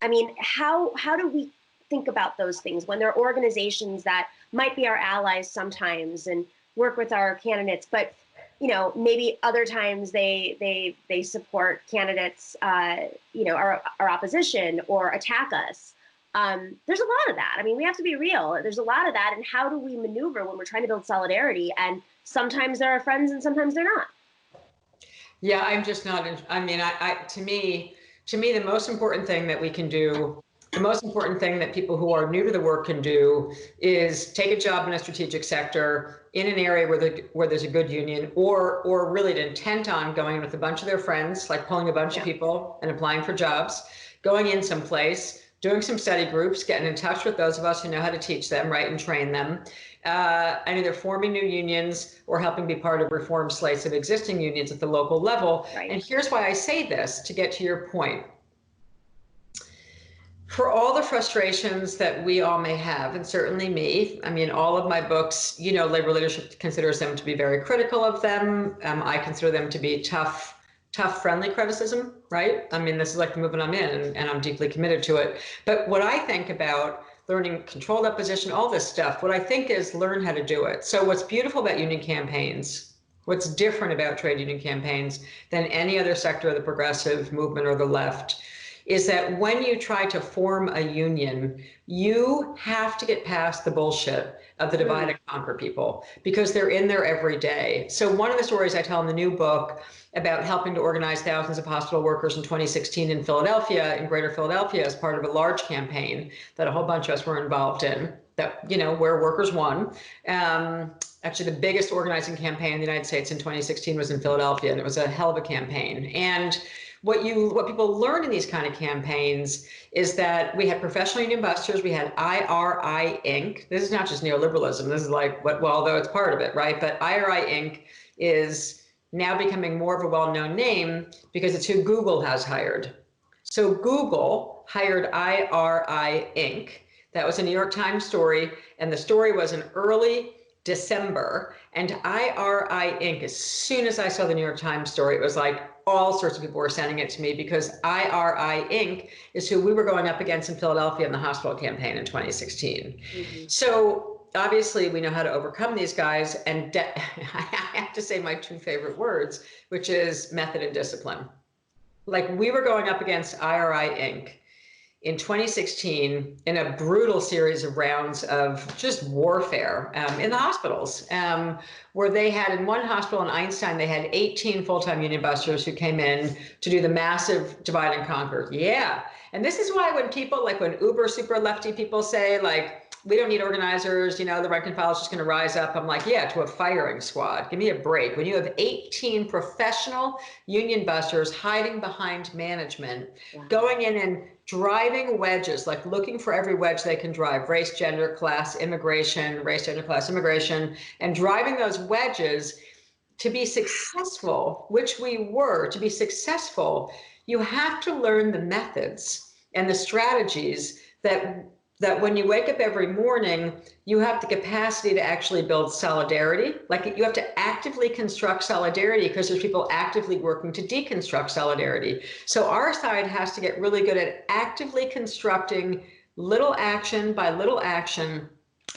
I mean, how do we think about those things when there are organizations that might be our allies sometimes and work with our candidates, but maybe other times they support candidates, our opposition, or attack us. There's a lot of that. I mean, we have to be real. There's a lot of that. And how do we maneuver when we're trying to build solidarity? And sometimes they're our friends and sometimes they're not. Yeah, I'm just not, to me, the most important thing that we can do, the most important thing that people who are new to the work can do, is take a job in a strategic sector in an area where there's a good union, or really intent on going in with a bunch of their friends, like pulling a bunch of people and applying for jobs, going in someplace, doing some study groups, getting in touch with those of us who know how to teach them, right, and train them, and either forming new unions or helping be part of reform slates of existing unions at the local level. Right. And here's why I say this, to get to your point. For all the frustrations that we all may have, and certainly me, I mean, all of my books, you know, labor leadership considers them to be very critical of them. I consider them to be tough, friendly criticism, right? I mean, this is like the movement I'm in, and I'm deeply committed to it. But what I think about learning controlled opposition, all this stuff, what I think is learn how to do it. So what's beautiful about union campaigns, what's different about trade union campaigns than any other sector of the progressive movement or the left, is that when you try to form a union, you have to get past the bullshit of the divide and conquer people, because they're in there every day. So one of the stories I tell in the new book about helping to organize thousands of hospital workers in 2016 in Philadelphia, in greater Philadelphia, as part of a large campaign that a whole bunch of us were involved in, that, you know, where workers won. Actually, the biggest organizing campaign in the United States in 2016 was in Philadelphia, and it was a hell of a campaign. And what people learn in these kind of campaigns is that we had professional union busters, we had IRI Inc. This is not just neoliberalism. This is like, well, although it's part of it, right? But IRI Inc. is now becoming more of a well-known name because it's who Google has hired. So Google hired IRI Inc. That was a New York Times story, and the story was in early December, and IRI Inc., as soon as I saw the New York Times story, it was like all sorts of people were sending it to me, because IRI Inc. is who we were going up against in Philadelphia in the hospital campaign in 2016. Mm-hmm. So obviously we know how to overcome these guys, and I have to say my two favorite words, which is method and discipline. Like, we were going up against IRI Inc. in 2016 in a brutal series of rounds of just warfare in the hospitals, where they had, in one hospital in Einstein, they had 18 full-time union busters who came in to do the massive divide and conquer. Yeah. And this is why when people, like when uber super lefty people say, like, we don't need organizers, you know, the rank and file is just going to rise up. I'm like, yeah, to a firing squad. Give me a break. When you have 18 professional union busters hiding behind management, going in and driving wedges, like looking for every wedge they can drive, race, gender, class, immigration, race, gender, class, immigration, and driving those wedges to be successful, which we were, to be successful, you have to learn the methods and the strategies that when you wake up every morning, you have the capacity to actually build solidarity. Like, you have to actively construct solidarity, because there's people actively working to deconstruct solidarity. So our side has to get really good at actively constructing little action by little action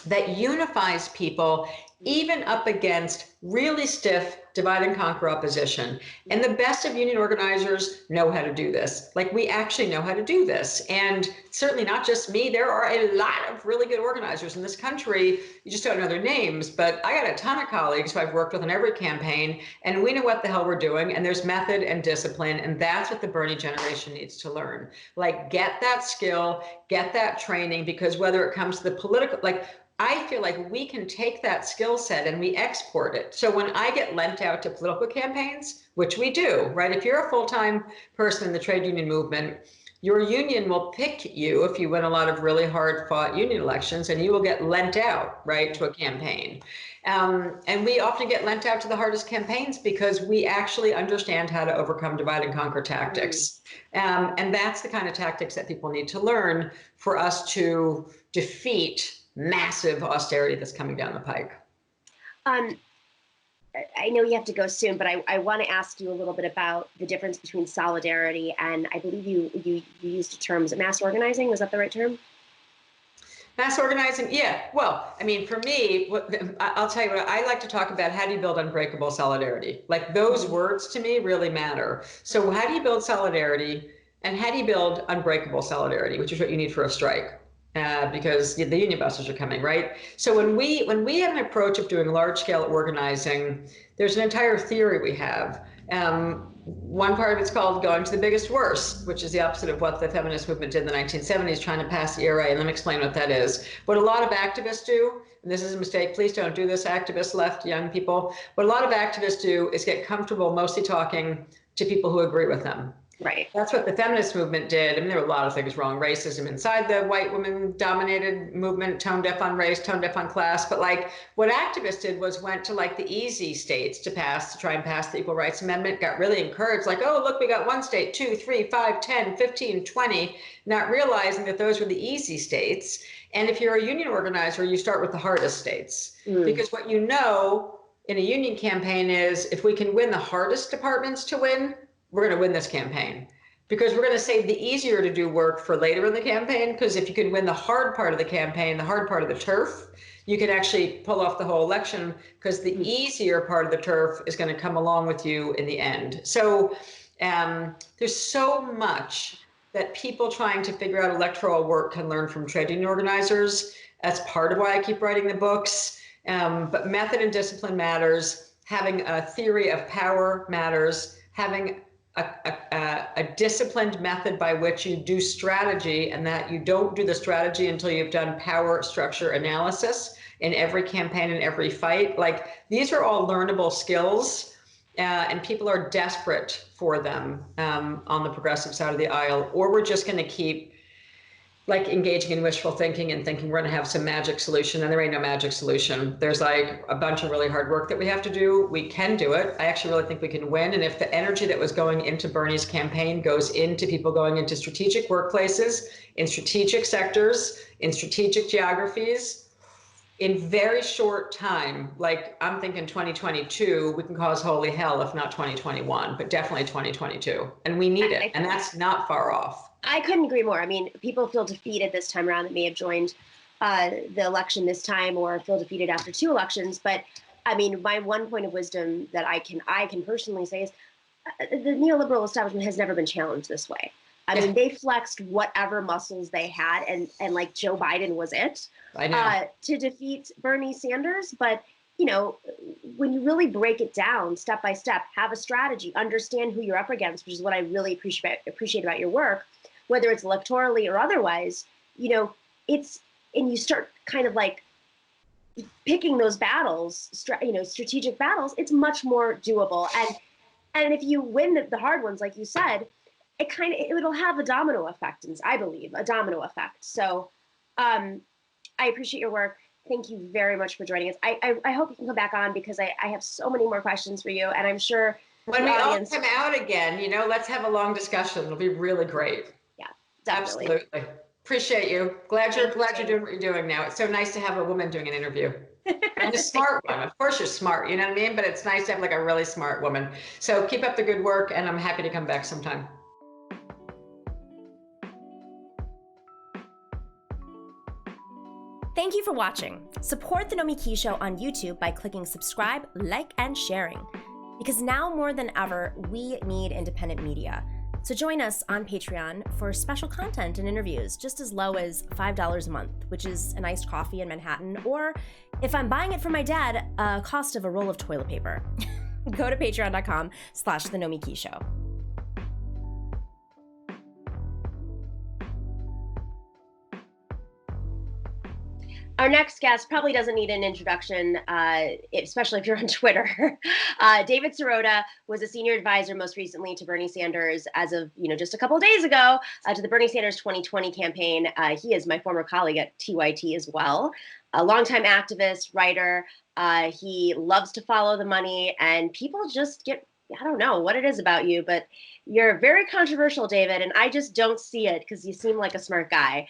that unifies people, even up against really stiff divide and conquer opposition. And the best of union organizers know how to do this. Like, we actually know how to do this. And certainly not just me, there are a lot of really good organizers in this country. You just don't know their names, but I got a ton of colleagues who I've worked with on every campaign, and we know what the hell we're doing, and there's method and discipline, and that's what the Bernie generation needs to learn. Like, get that skill, get that training, because whether it comes to the political, like, I feel like we can take that skill set and we export it. So when I get lent out to political campaigns, which we do, right? If you're a full-time person in the trade union movement, your union will pick you if you win a lot of really hard-fought union elections, and you will get lent out, right, to a campaign. And we often get lent out to the hardest campaigns because we actually understand how to overcome divide and conquer tactics. And that's the kind of tactics that people need to learn for us to defeat massive austerity that's coming down the pike. I know you have to go soon, but I want to ask you a little bit about the difference between solidarity and, I believe you used a term, is it mass organizing? Was that the right term? Mass organizing, yeah. Well, I mean, for me, I'll tell you what, I like to talk about, how do you build unbreakable solidarity? Like, those words to me really matter. So how do you build solidarity, and how do you build unbreakable solidarity, which is what you need for a strike? Because the union busters are coming, right? So when we have an approach of doing large-scale organizing, there's an entire theory we have. One part of it's called going to the biggest worst, which is the opposite of what the feminist movement did in the 1970s, trying to pass the ERA. And let me explain what that is. What a lot of activists do, and this is a mistake, please don't do this, activists, left, young people. What a lot of activists do is get comfortable mostly talking to people who agree with them. Right. That's what the feminist movement did. I mean, there were a lot of things wrong. Racism inside the white women-dominated movement, tone deaf on race, tone deaf on class. But like what activists did was went to like the easy states to try and pass the Equal Rights Amendment, got really encouraged, like, oh, look, we got 1 state, 2, 3, 5, 10, 15, 20, not realizing that those were the easy states. And if you're a union organizer, you start with the hardest states. Because what you know in a union campaign is if we can win the hardest departments to win, we're going to win this campaign, because we're going to save the easier to do work for later in the campaign. Because if you can win the hard part of the campaign, the hard part of the turf, you can actually pull off the whole election, because the easier part of the turf is going to come along with you in the end. So there's so much that people trying to figure out electoral work can learn from trade union organizers. That's part of why I keep writing the books. But method and matters. Having a theory of power matters. Having a disciplined method by which you do strategy, and that you don't do the strategy until you've done power structure analysis in every campaign and every fight. Like, these are all learnable skills, and people are desperate for them on the progressive side of the aisle, or we're just going to keep like engaging in wishful thinking and thinking we're going to have some magic solution, and there ain't no magic solution. There's like a bunch of really hard work that we have to do. We can do it. I actually really think we can win. And if the energy that was going into Bernie's campaign goes into people going into strategic workplaces, in strategic sectors, in strategic geographies, in very short time, like I'm thinking 2022, we can cause holy hell, if not 2021, but definitely 2022. And we need it. And that's not far off. I couldn't agree more. I mean, people feel defeated this time around that may have joined the election this time, or feel defeated after 2 elections. But I mean, my one point of wisdom that I can personally say is the neoliberal establishment has never been challenged this way. I mean, they flexed whatever muscles they had, and like Joe Biden was it to defeat Bernie Sanders. But you know, when you really break it down step by step, have a strategy, understand who you're up against, which is what I really appreciate about your work, whether it's electorally or otherwise, you know, and you start kind of like picking those battles, strategic battles, it's much more doable. And if you win the hard ones, like you said, it'll have a domino effect, and I believe a domino effect. So I appreciate your work. Thank you very much for joining us. I hope you can come back on, because I have so many more questions for you, and I'm sure when we all come out again, you know, let's have a long discussion. It'll be really great. Yeah, definitely. Absolutely. Appreciate you. Glad you're doing what you're doing now. It's so nice to have a woman doing an interview. And a smart one. Of course you're smart, you know what I mean? But it's nice to have like a really smart woman. So keep up the good work, and I'm happy to come back sometime. Thank you for watching. Support The Nomiki Show on YouTube by clicking subscribe, like, and sharing. Because now more than ever, we need independent media. So join us on Patreon for special content and interviews just as low as $5 a month, which is an iced coffee in Manhattan, or if I'm buying it for my dad, a cost of a roll of toilet paper. Go to patreon.com/The Nomiki Show. Our next guest probably doesn't need an introduction, especially if you're on Twitter. David Sirota was a senior advisor most recently to Bernie Sanders as of just a couple of days ago to the Bernie Sanders 2020 campaign. He is my former colleague at TYT as well, a longtime activist, writer. He loves to follow the money, and people just I don't know what it is about you, but you're very controversial, David, and I just don't see it because you seem like a smart guy.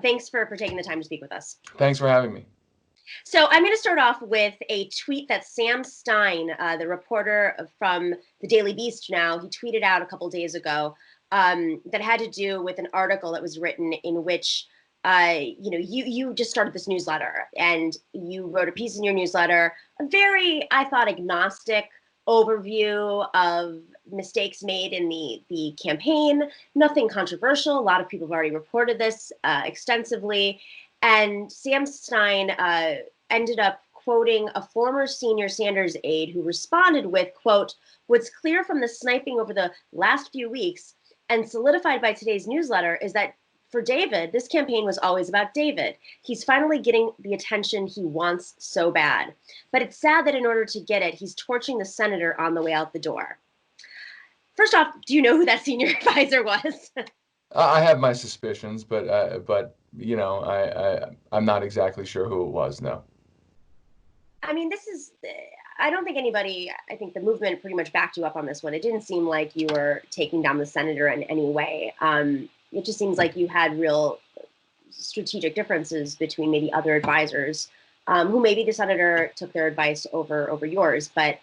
Thanks for taking the time to speak with us. Thanks for having me. So I'm going to start off with a tweet that Sam Stein, the reporter from the Daily Beast now, he tweeted out a couple days ago that had to do with an article that was written in which you just started this newsletter, and you wrote a piece in your newsletter, a very, I thought, agnostic overview of mistakes made in the campaign, nothing controversial. A lot of people have already reported this extensively. And Sam Stein ended up quoting a former senior Sanders aide who responded with, quote, "What's clear from the sniping over the last few weeks and solidified by today's newsletter is that for David, this campaign was always about David. He's finally getting the attention he wants so bad. But it's sad that in order to get it, he's torching the senator on the way out the door." first off, do you know who that senior advisor was? I have my suspicions, but you know, I'm not exactly sure who it was. No. I mean, I don't think anybody, I think the movement pretty much backed you up on this one. It didn't seem like you were taking down the senator in any way. It just seems like you had real strategic differences between maybe other advisors, who maybe the senator took their advice over yours. But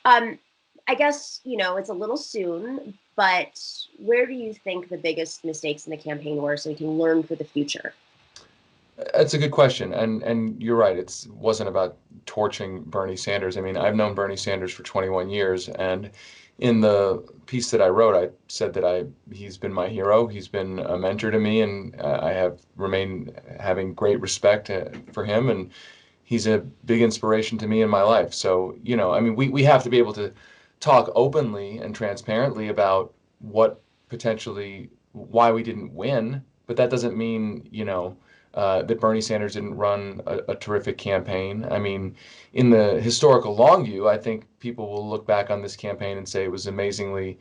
I guess, you know, it's a little soon, but where do you think the biggest mistakes in the campaign were so we can learn for the future? That's a good question, and you're right. It wasn't about torching Bernie Sanders. I mean, I've known Bernie Sanders for 21 years, and in the piece that I wrote, I said that he's been my hero. He's been a mentor to me, and I have remained having great respect for him, and he's a big inspiration to me in my life. So, you know, I mean, we have to be able to talk openly and transparently about what potentially why we didn't win, but that doesn't mean, you know, that Bernie Sanders didn't run a terrific campaign. I mean, in the historical long view, I think people will look back on this campaign and say it was amazingly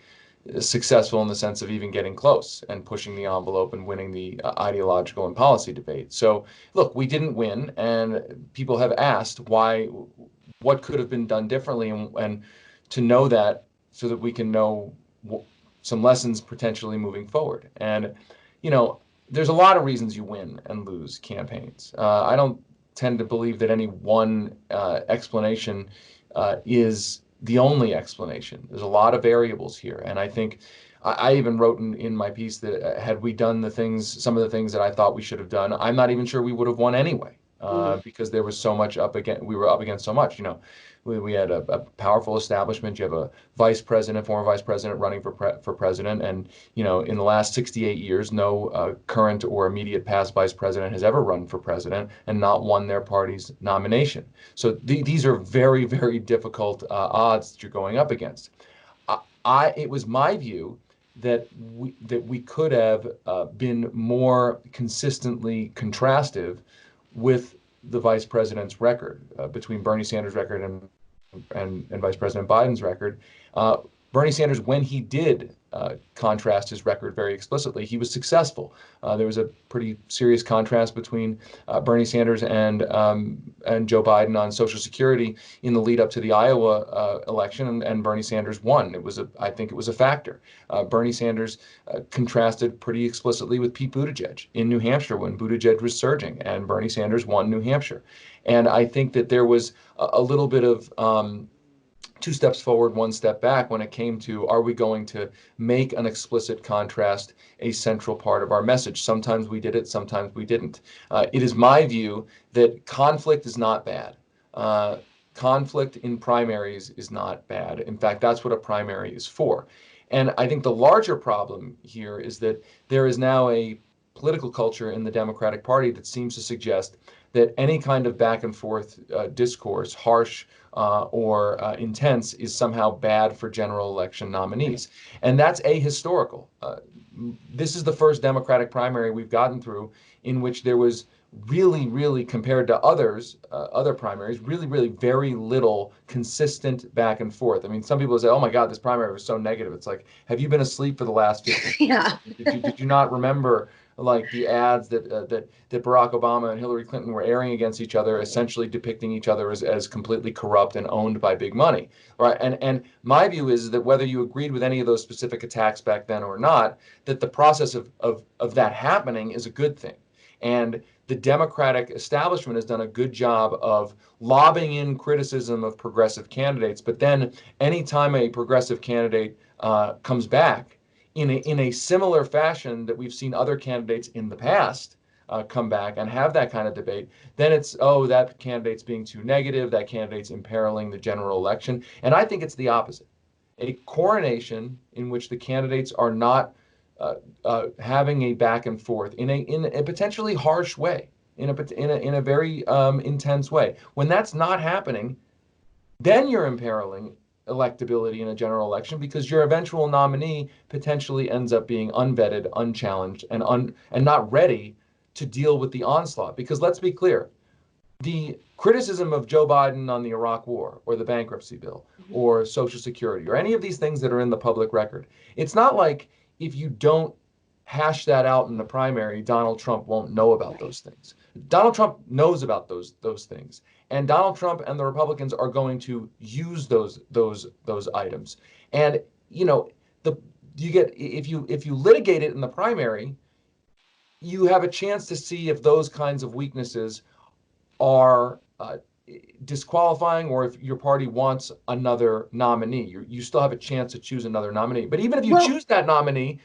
successful in the sense of even getting close and pushing the envelope and winning the ideological and policy debate. So, look, we didn't win, and people have asked what could have been done differently, and to know that so that we can know some lessons potentially moving forward. And, you know, there's a lot of reasons you win and lose campaigns. I don't tend to believe that any one explanation is the only explanation. There's a lot of variables here. And I think I even wrote in my piece that had we done some of the things that I thought we should have done, I'm not even sure we would have won anyway, because there was so much we were up against so much. You know, we had a powerful establishment. You have a former vice president running for president. And, you know, in the last 68 years, no current or immediate past vice president has ever run for president and not won their party's nomination. So these are very, very difficult odds that you're going up against. It was my view that we could have been more consistently contrastive with the vice president's record, between Bernie Sanders' record and Vice President Biden's record. Bernie Sanders, when he did contrast his record very explicitly, he was successful. There was a pretty serious contrast between Bernie Sanders and Joe Biden on Social Security in the lead up to the Iowa election, and Bernie Sanders won. I think it was a factor. Bernie Sanders contrasted pretty explicitly with Pete Buttigieg in New Hampshire when Buttigieg was surging, and Bernie Sanders won New Hampshire. And I think that there was a little bit of two steps forward, one step back when it came to, are we going to make an explicit contrast a central part of our message? Sometimes we did it, sometimes we didn't. It is my view that conflict is not bad. Conflict in primaries is not bad. In fact, that's what a primary is for. And I think the larger problem here is that there is now a political culture in the Democratic Party that seems to suggest that any kind of back and forth discourse, harsh or intense, is somehow bad for general election nominees. And that's ahistorical. This is the first Democratic primary we've gotten through in which there was really, really, compared to other primaries, really, really very little consistent back and forth. I mean, some people say, oh my God, this primary was so negative. It's like, have you been asleep for the last 50 years? Yeah. Did you not remember like the ads that Barack Obama and Hillary Clinton were airing against each other, essentially depicting each other as completely corrupt and owned by big money, right? And my view is that whether you agreed with any of those specific attacks back then or not, that the process of that happening is a good thing. And the Democratic establishment has done a good job of lobbing in criticism of progressive candidates. But then anytime a progressive candidate comes back in a similar fashion that we've seen other candidates in the past come back and have that kind of debate, then it's, oh, that candidate's being too negative, that candidate's imperiling the general election. And I think it's the opposite. A coronation in which the candidates are not having a back and forth in a potentially harsh way, in a very intense way. When that's not happening, then you're imperiling electability in a general election because your eventual nominee potentially ends up being unvetted, unchallenged, and not ready to deal with the onslaught. Because let's be clear, the criticism of Joe Biden on the Iraq War or the bankruptcy bill or Social Security or any of these things that are in the public record, it's not like if you don't hash that out in the primary, Donald Trump won't know about those things. Donald Trump knows about those things, and Donald Trump and the Republicans are going to use those items. And you get, if you litigate it in the primary, you have a chance to see if those kinds of weaknesses are disqualifying, or if your party wants another nominee. You still have a chance to choose another nominee. But even if you choose that nominee,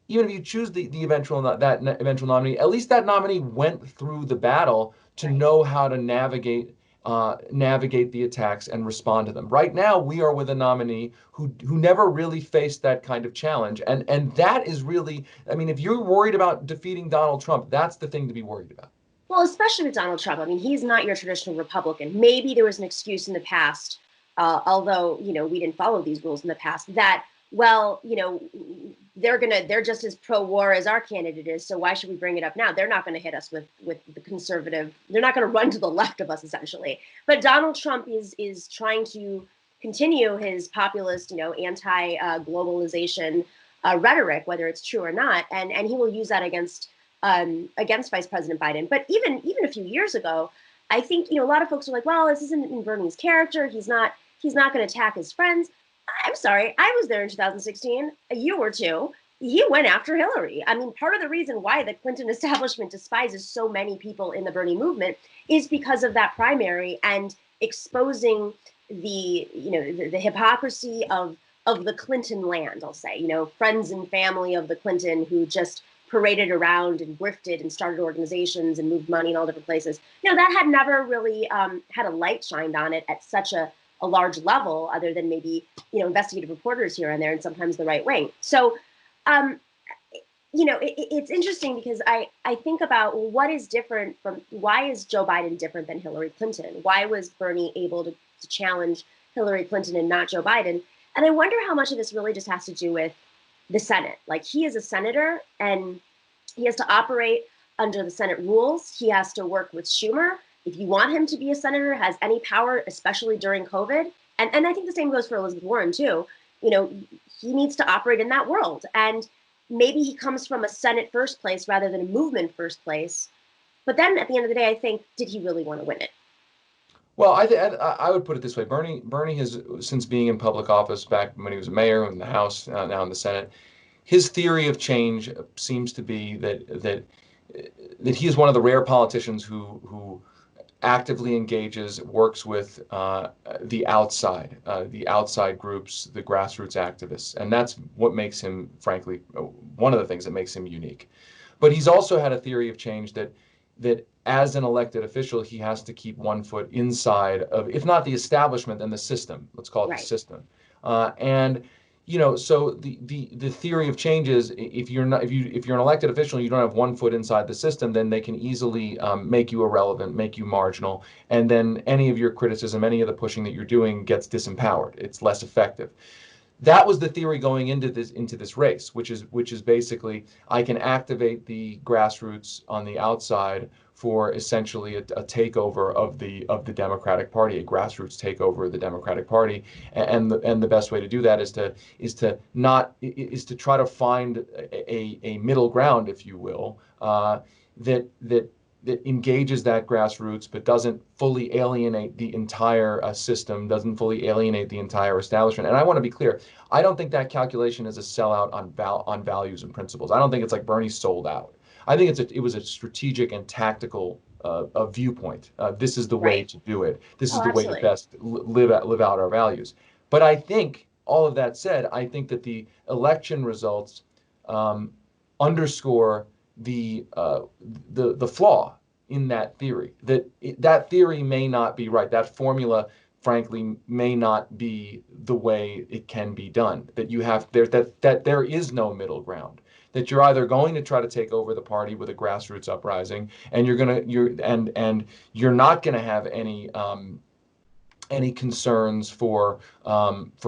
even if you choose the eventual nominee, at least that nominee went through the battle to know how to navigate the attacks and respond to them. Right now, we are with a nominee who never really faced that kind of challenge, and that is really, I mean, if you're worried about defeating Donald Trump, that's the thing to be worried about. Well, especially with Donald Trump. I mean, he's not your traditional Republican. Maybe there was an excuse in the past, although, we didn't follow these rules in the past, that, well, they're just as pro-war as our candidate is, so why should we bring it up now? They're not going to hit us with the conservative, they're not going to run to the left of us, essentially. But Donald Trump is trying to continue his populist, anti-globalization rhetoric, whether it's true or not, and he will use that against Vice President Biden. But even a few years ago, I think a lot of folks are like, well, this isn't in Bernie's character. He's not going to attack his friends. I'm sorry, I was there in 2016, a year or two. He went after Hillary. I mean, part of the reason why the Clinton establishment despises so many people in the Bernie movement is because of that primary and exposing the hypocrisy of the Clinton land, I'll say, friends and family of the Clinton who just paraded around and grifted and started organizations and moved money in all different places. That had never really had a light shined on it at such a large level, other than maybe, investigative reporters here and there, and sometimes the right wing. So, it's interesting because I think about what is different why is Joe Biden different than Hillary Clinton? Why was Bernie able to challenge Hillary Clinton and not Joe Biden? And I wonder how much of this really just has to do with the Senate. Like, he is a senator and he has to operate under the Senate rules. He has to work with Schumer. If you want him to be a senator, has any power, especially during COVID, and I think the same goes for Elizabeth Warren too, he needs to operate in that world. And maybe he comes from a Senate first place rather than a movement first place. But then at the end of the day, I think, did he really want to win it? Well, I would put it this way. Bernie has, since being in public office back when he was a mayor in the House, now in the Senate, his theory of change seems to be that he is one of the rare politicians who actively engages, works with the outside groups, the grassroots activists. And that's what makes him, frankly, one of the things that makes him unique. But he's also had a theory of change that as an elected official, he has to keep one foot inside of, if not the establishment, then the system. Let's call it the system. So the theory of change is, if you're an elected official and you don't have one foot inside the system, then they can easily make you irrelevant, make you marginal, and then any of your criticism, any of the pushing that you're doing gets disempowered. It's less effective. That was the theory going into this race, which is basically, I can activate the grassroots on the outside for essentially a takeover of the Democratic Party, a grassroots takeover of the Democratic Party, and the best way to do that is to try to find a middle ground, if you will, that engages that grassroots but doesn't fully alienate the entire system, doesn't fully alienate the entire establishment. And I want to be clear, I don't think that calculation is a sellout on values and principles. I don't think it's like Bernie sold out. I think it was a strategic and tactical viewpoint. This is the way to do it. This is the way to best live out our values. But I think, all of that said, I think that the election results underscore the flaw in that theory. That theory may not be right. That formula, frankly, may not be the way it can be done. That there is no middle ground. That you're either going to try to take over the party with a grassroots uprising, and you're not going to have any any concerns for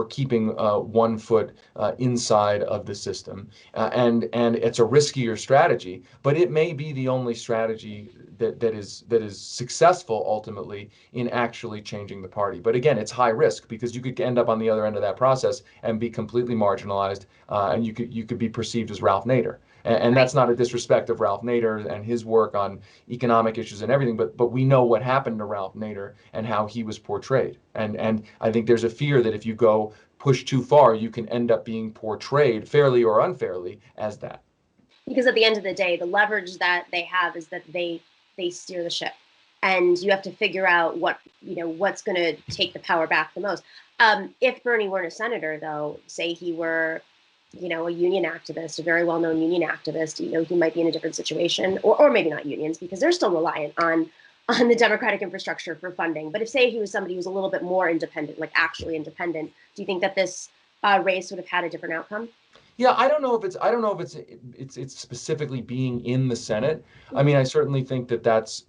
keeping 1 foot inside of the system, and it's a riskier strategy, but it may be the only strategy that is successful ultimately in actually changing the party. But again, it's high risk because you could end up on the other end of that process and be completely marginalized, and you could be perceived as Ralph Nader. And that's not a disrespect of Ralph Nader and his work on economic issues and everything, but we know what happened to Ralph Nader and how he was portrayed. And I think there's a fear that if you go push too far, you can end up being portrayed fairly or unfairly as that. Because at the end of the day, the leverage that they have is that they steer the ship, and you have to figure out what's going to take the power back the most. If Bernie weren't a senator, though, say he were, a union activist, a very well-known union activist, he might be in a different situation, or maybe not unions, because they're still reliant on the Democratic infrastructure for funding. But if, say, he was somebody who was a little bit more independent, like actually independent, do you think that this race would have had a different outcome? Yeah, I don't know if it's specifically being in the Senate. I mean, I certainly think that's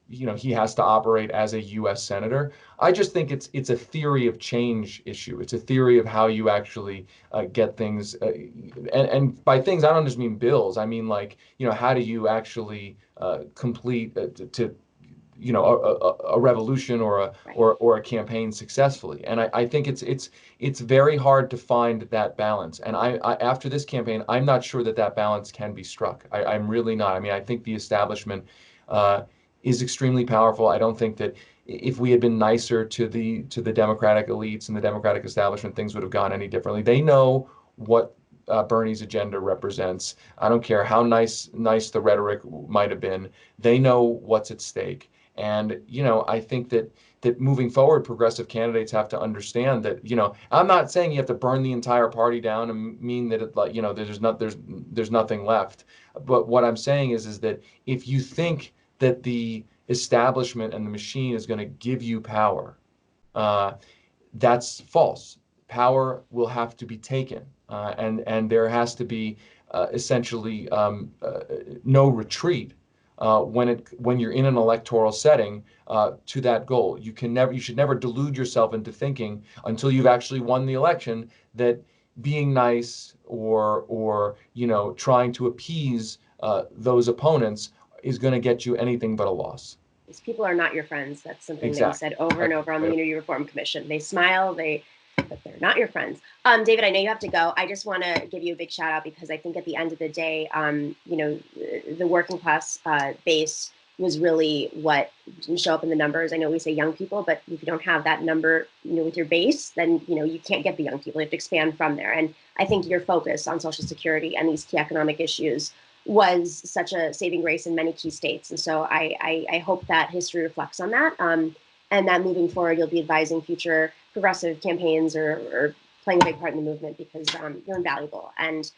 he has to operate as a U.S. senator. I just think it's a theory of change issue. It's a theory of how you actually get things, and by things I don't just mean bills. I mean, like, how do you actually complete a revolution or a campaign successfully. And I think it's very hard to find that balance. And I after this campaign, I'm not sure that balance can be struck. I'm really not. I mean, I think the establishment is extremely powerful. I don't think that if we had been nicer to the Democratic elites and the Democratic establishment, things would have gone any differently. They know what Bernie's agenda represents. I don't care how nice the rhetoric might have been. They know what's at stake. And, I think that moving forward, progressive candidates have to understand that, I'm not saying you have to burn the entire party down and mean that there's nothing left. But what I'm saying is that if you think that the establishment and the machine is going to give you power, that's false. Power will have to be taken, and there has to be essentially no retreat. When you're in an electoral setting to that goal. You should never delude yourself into thinking until you've actually won the election that being nice or trying to appease those opponents is going to get you anything but a loss. These people are not your friends. That's something Exactly. that you said over and over on the Unity Reform Commission. They smile, but they're not your friends. David, I know you have to go. I just want to give you a big shout out because I think at the end of the day, the working class base was really what didn't show up in the numbers. I know we say young people, but if you don't have that number, with your base, then, you can't get the young people. You have to expand from there. And I think your focus on Social Security and these key economic issues was such a saving grace in many key states. And so I hope that history reflects on that. And that moving forward, you'll be advising future progressive campaigns or playing a big part in the movement because you're invaluable. And,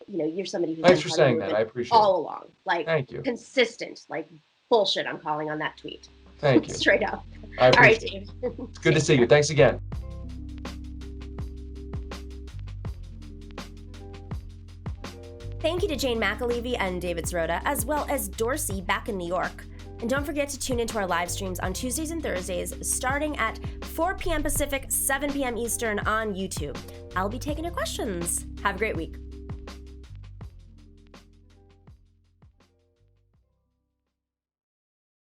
you're somebody who's Thanks for saying that. I appreciate all along. Like, thank you. Consistent, like bullshit I'm calling on that tweet. Thank you. Straight up. I appreciate all right, it. Dave. Good to see you. Thanks again. Thank you to Jane McAlevey and David Sirota, as well as Dorsey back in New York. And don't forget to tune into our live streams on Tuesdays and Thursdays, starting at 4 p.m. Pacific, 7 p.m. Eastern on YouTube. I'll be taking your questions. Have a great week.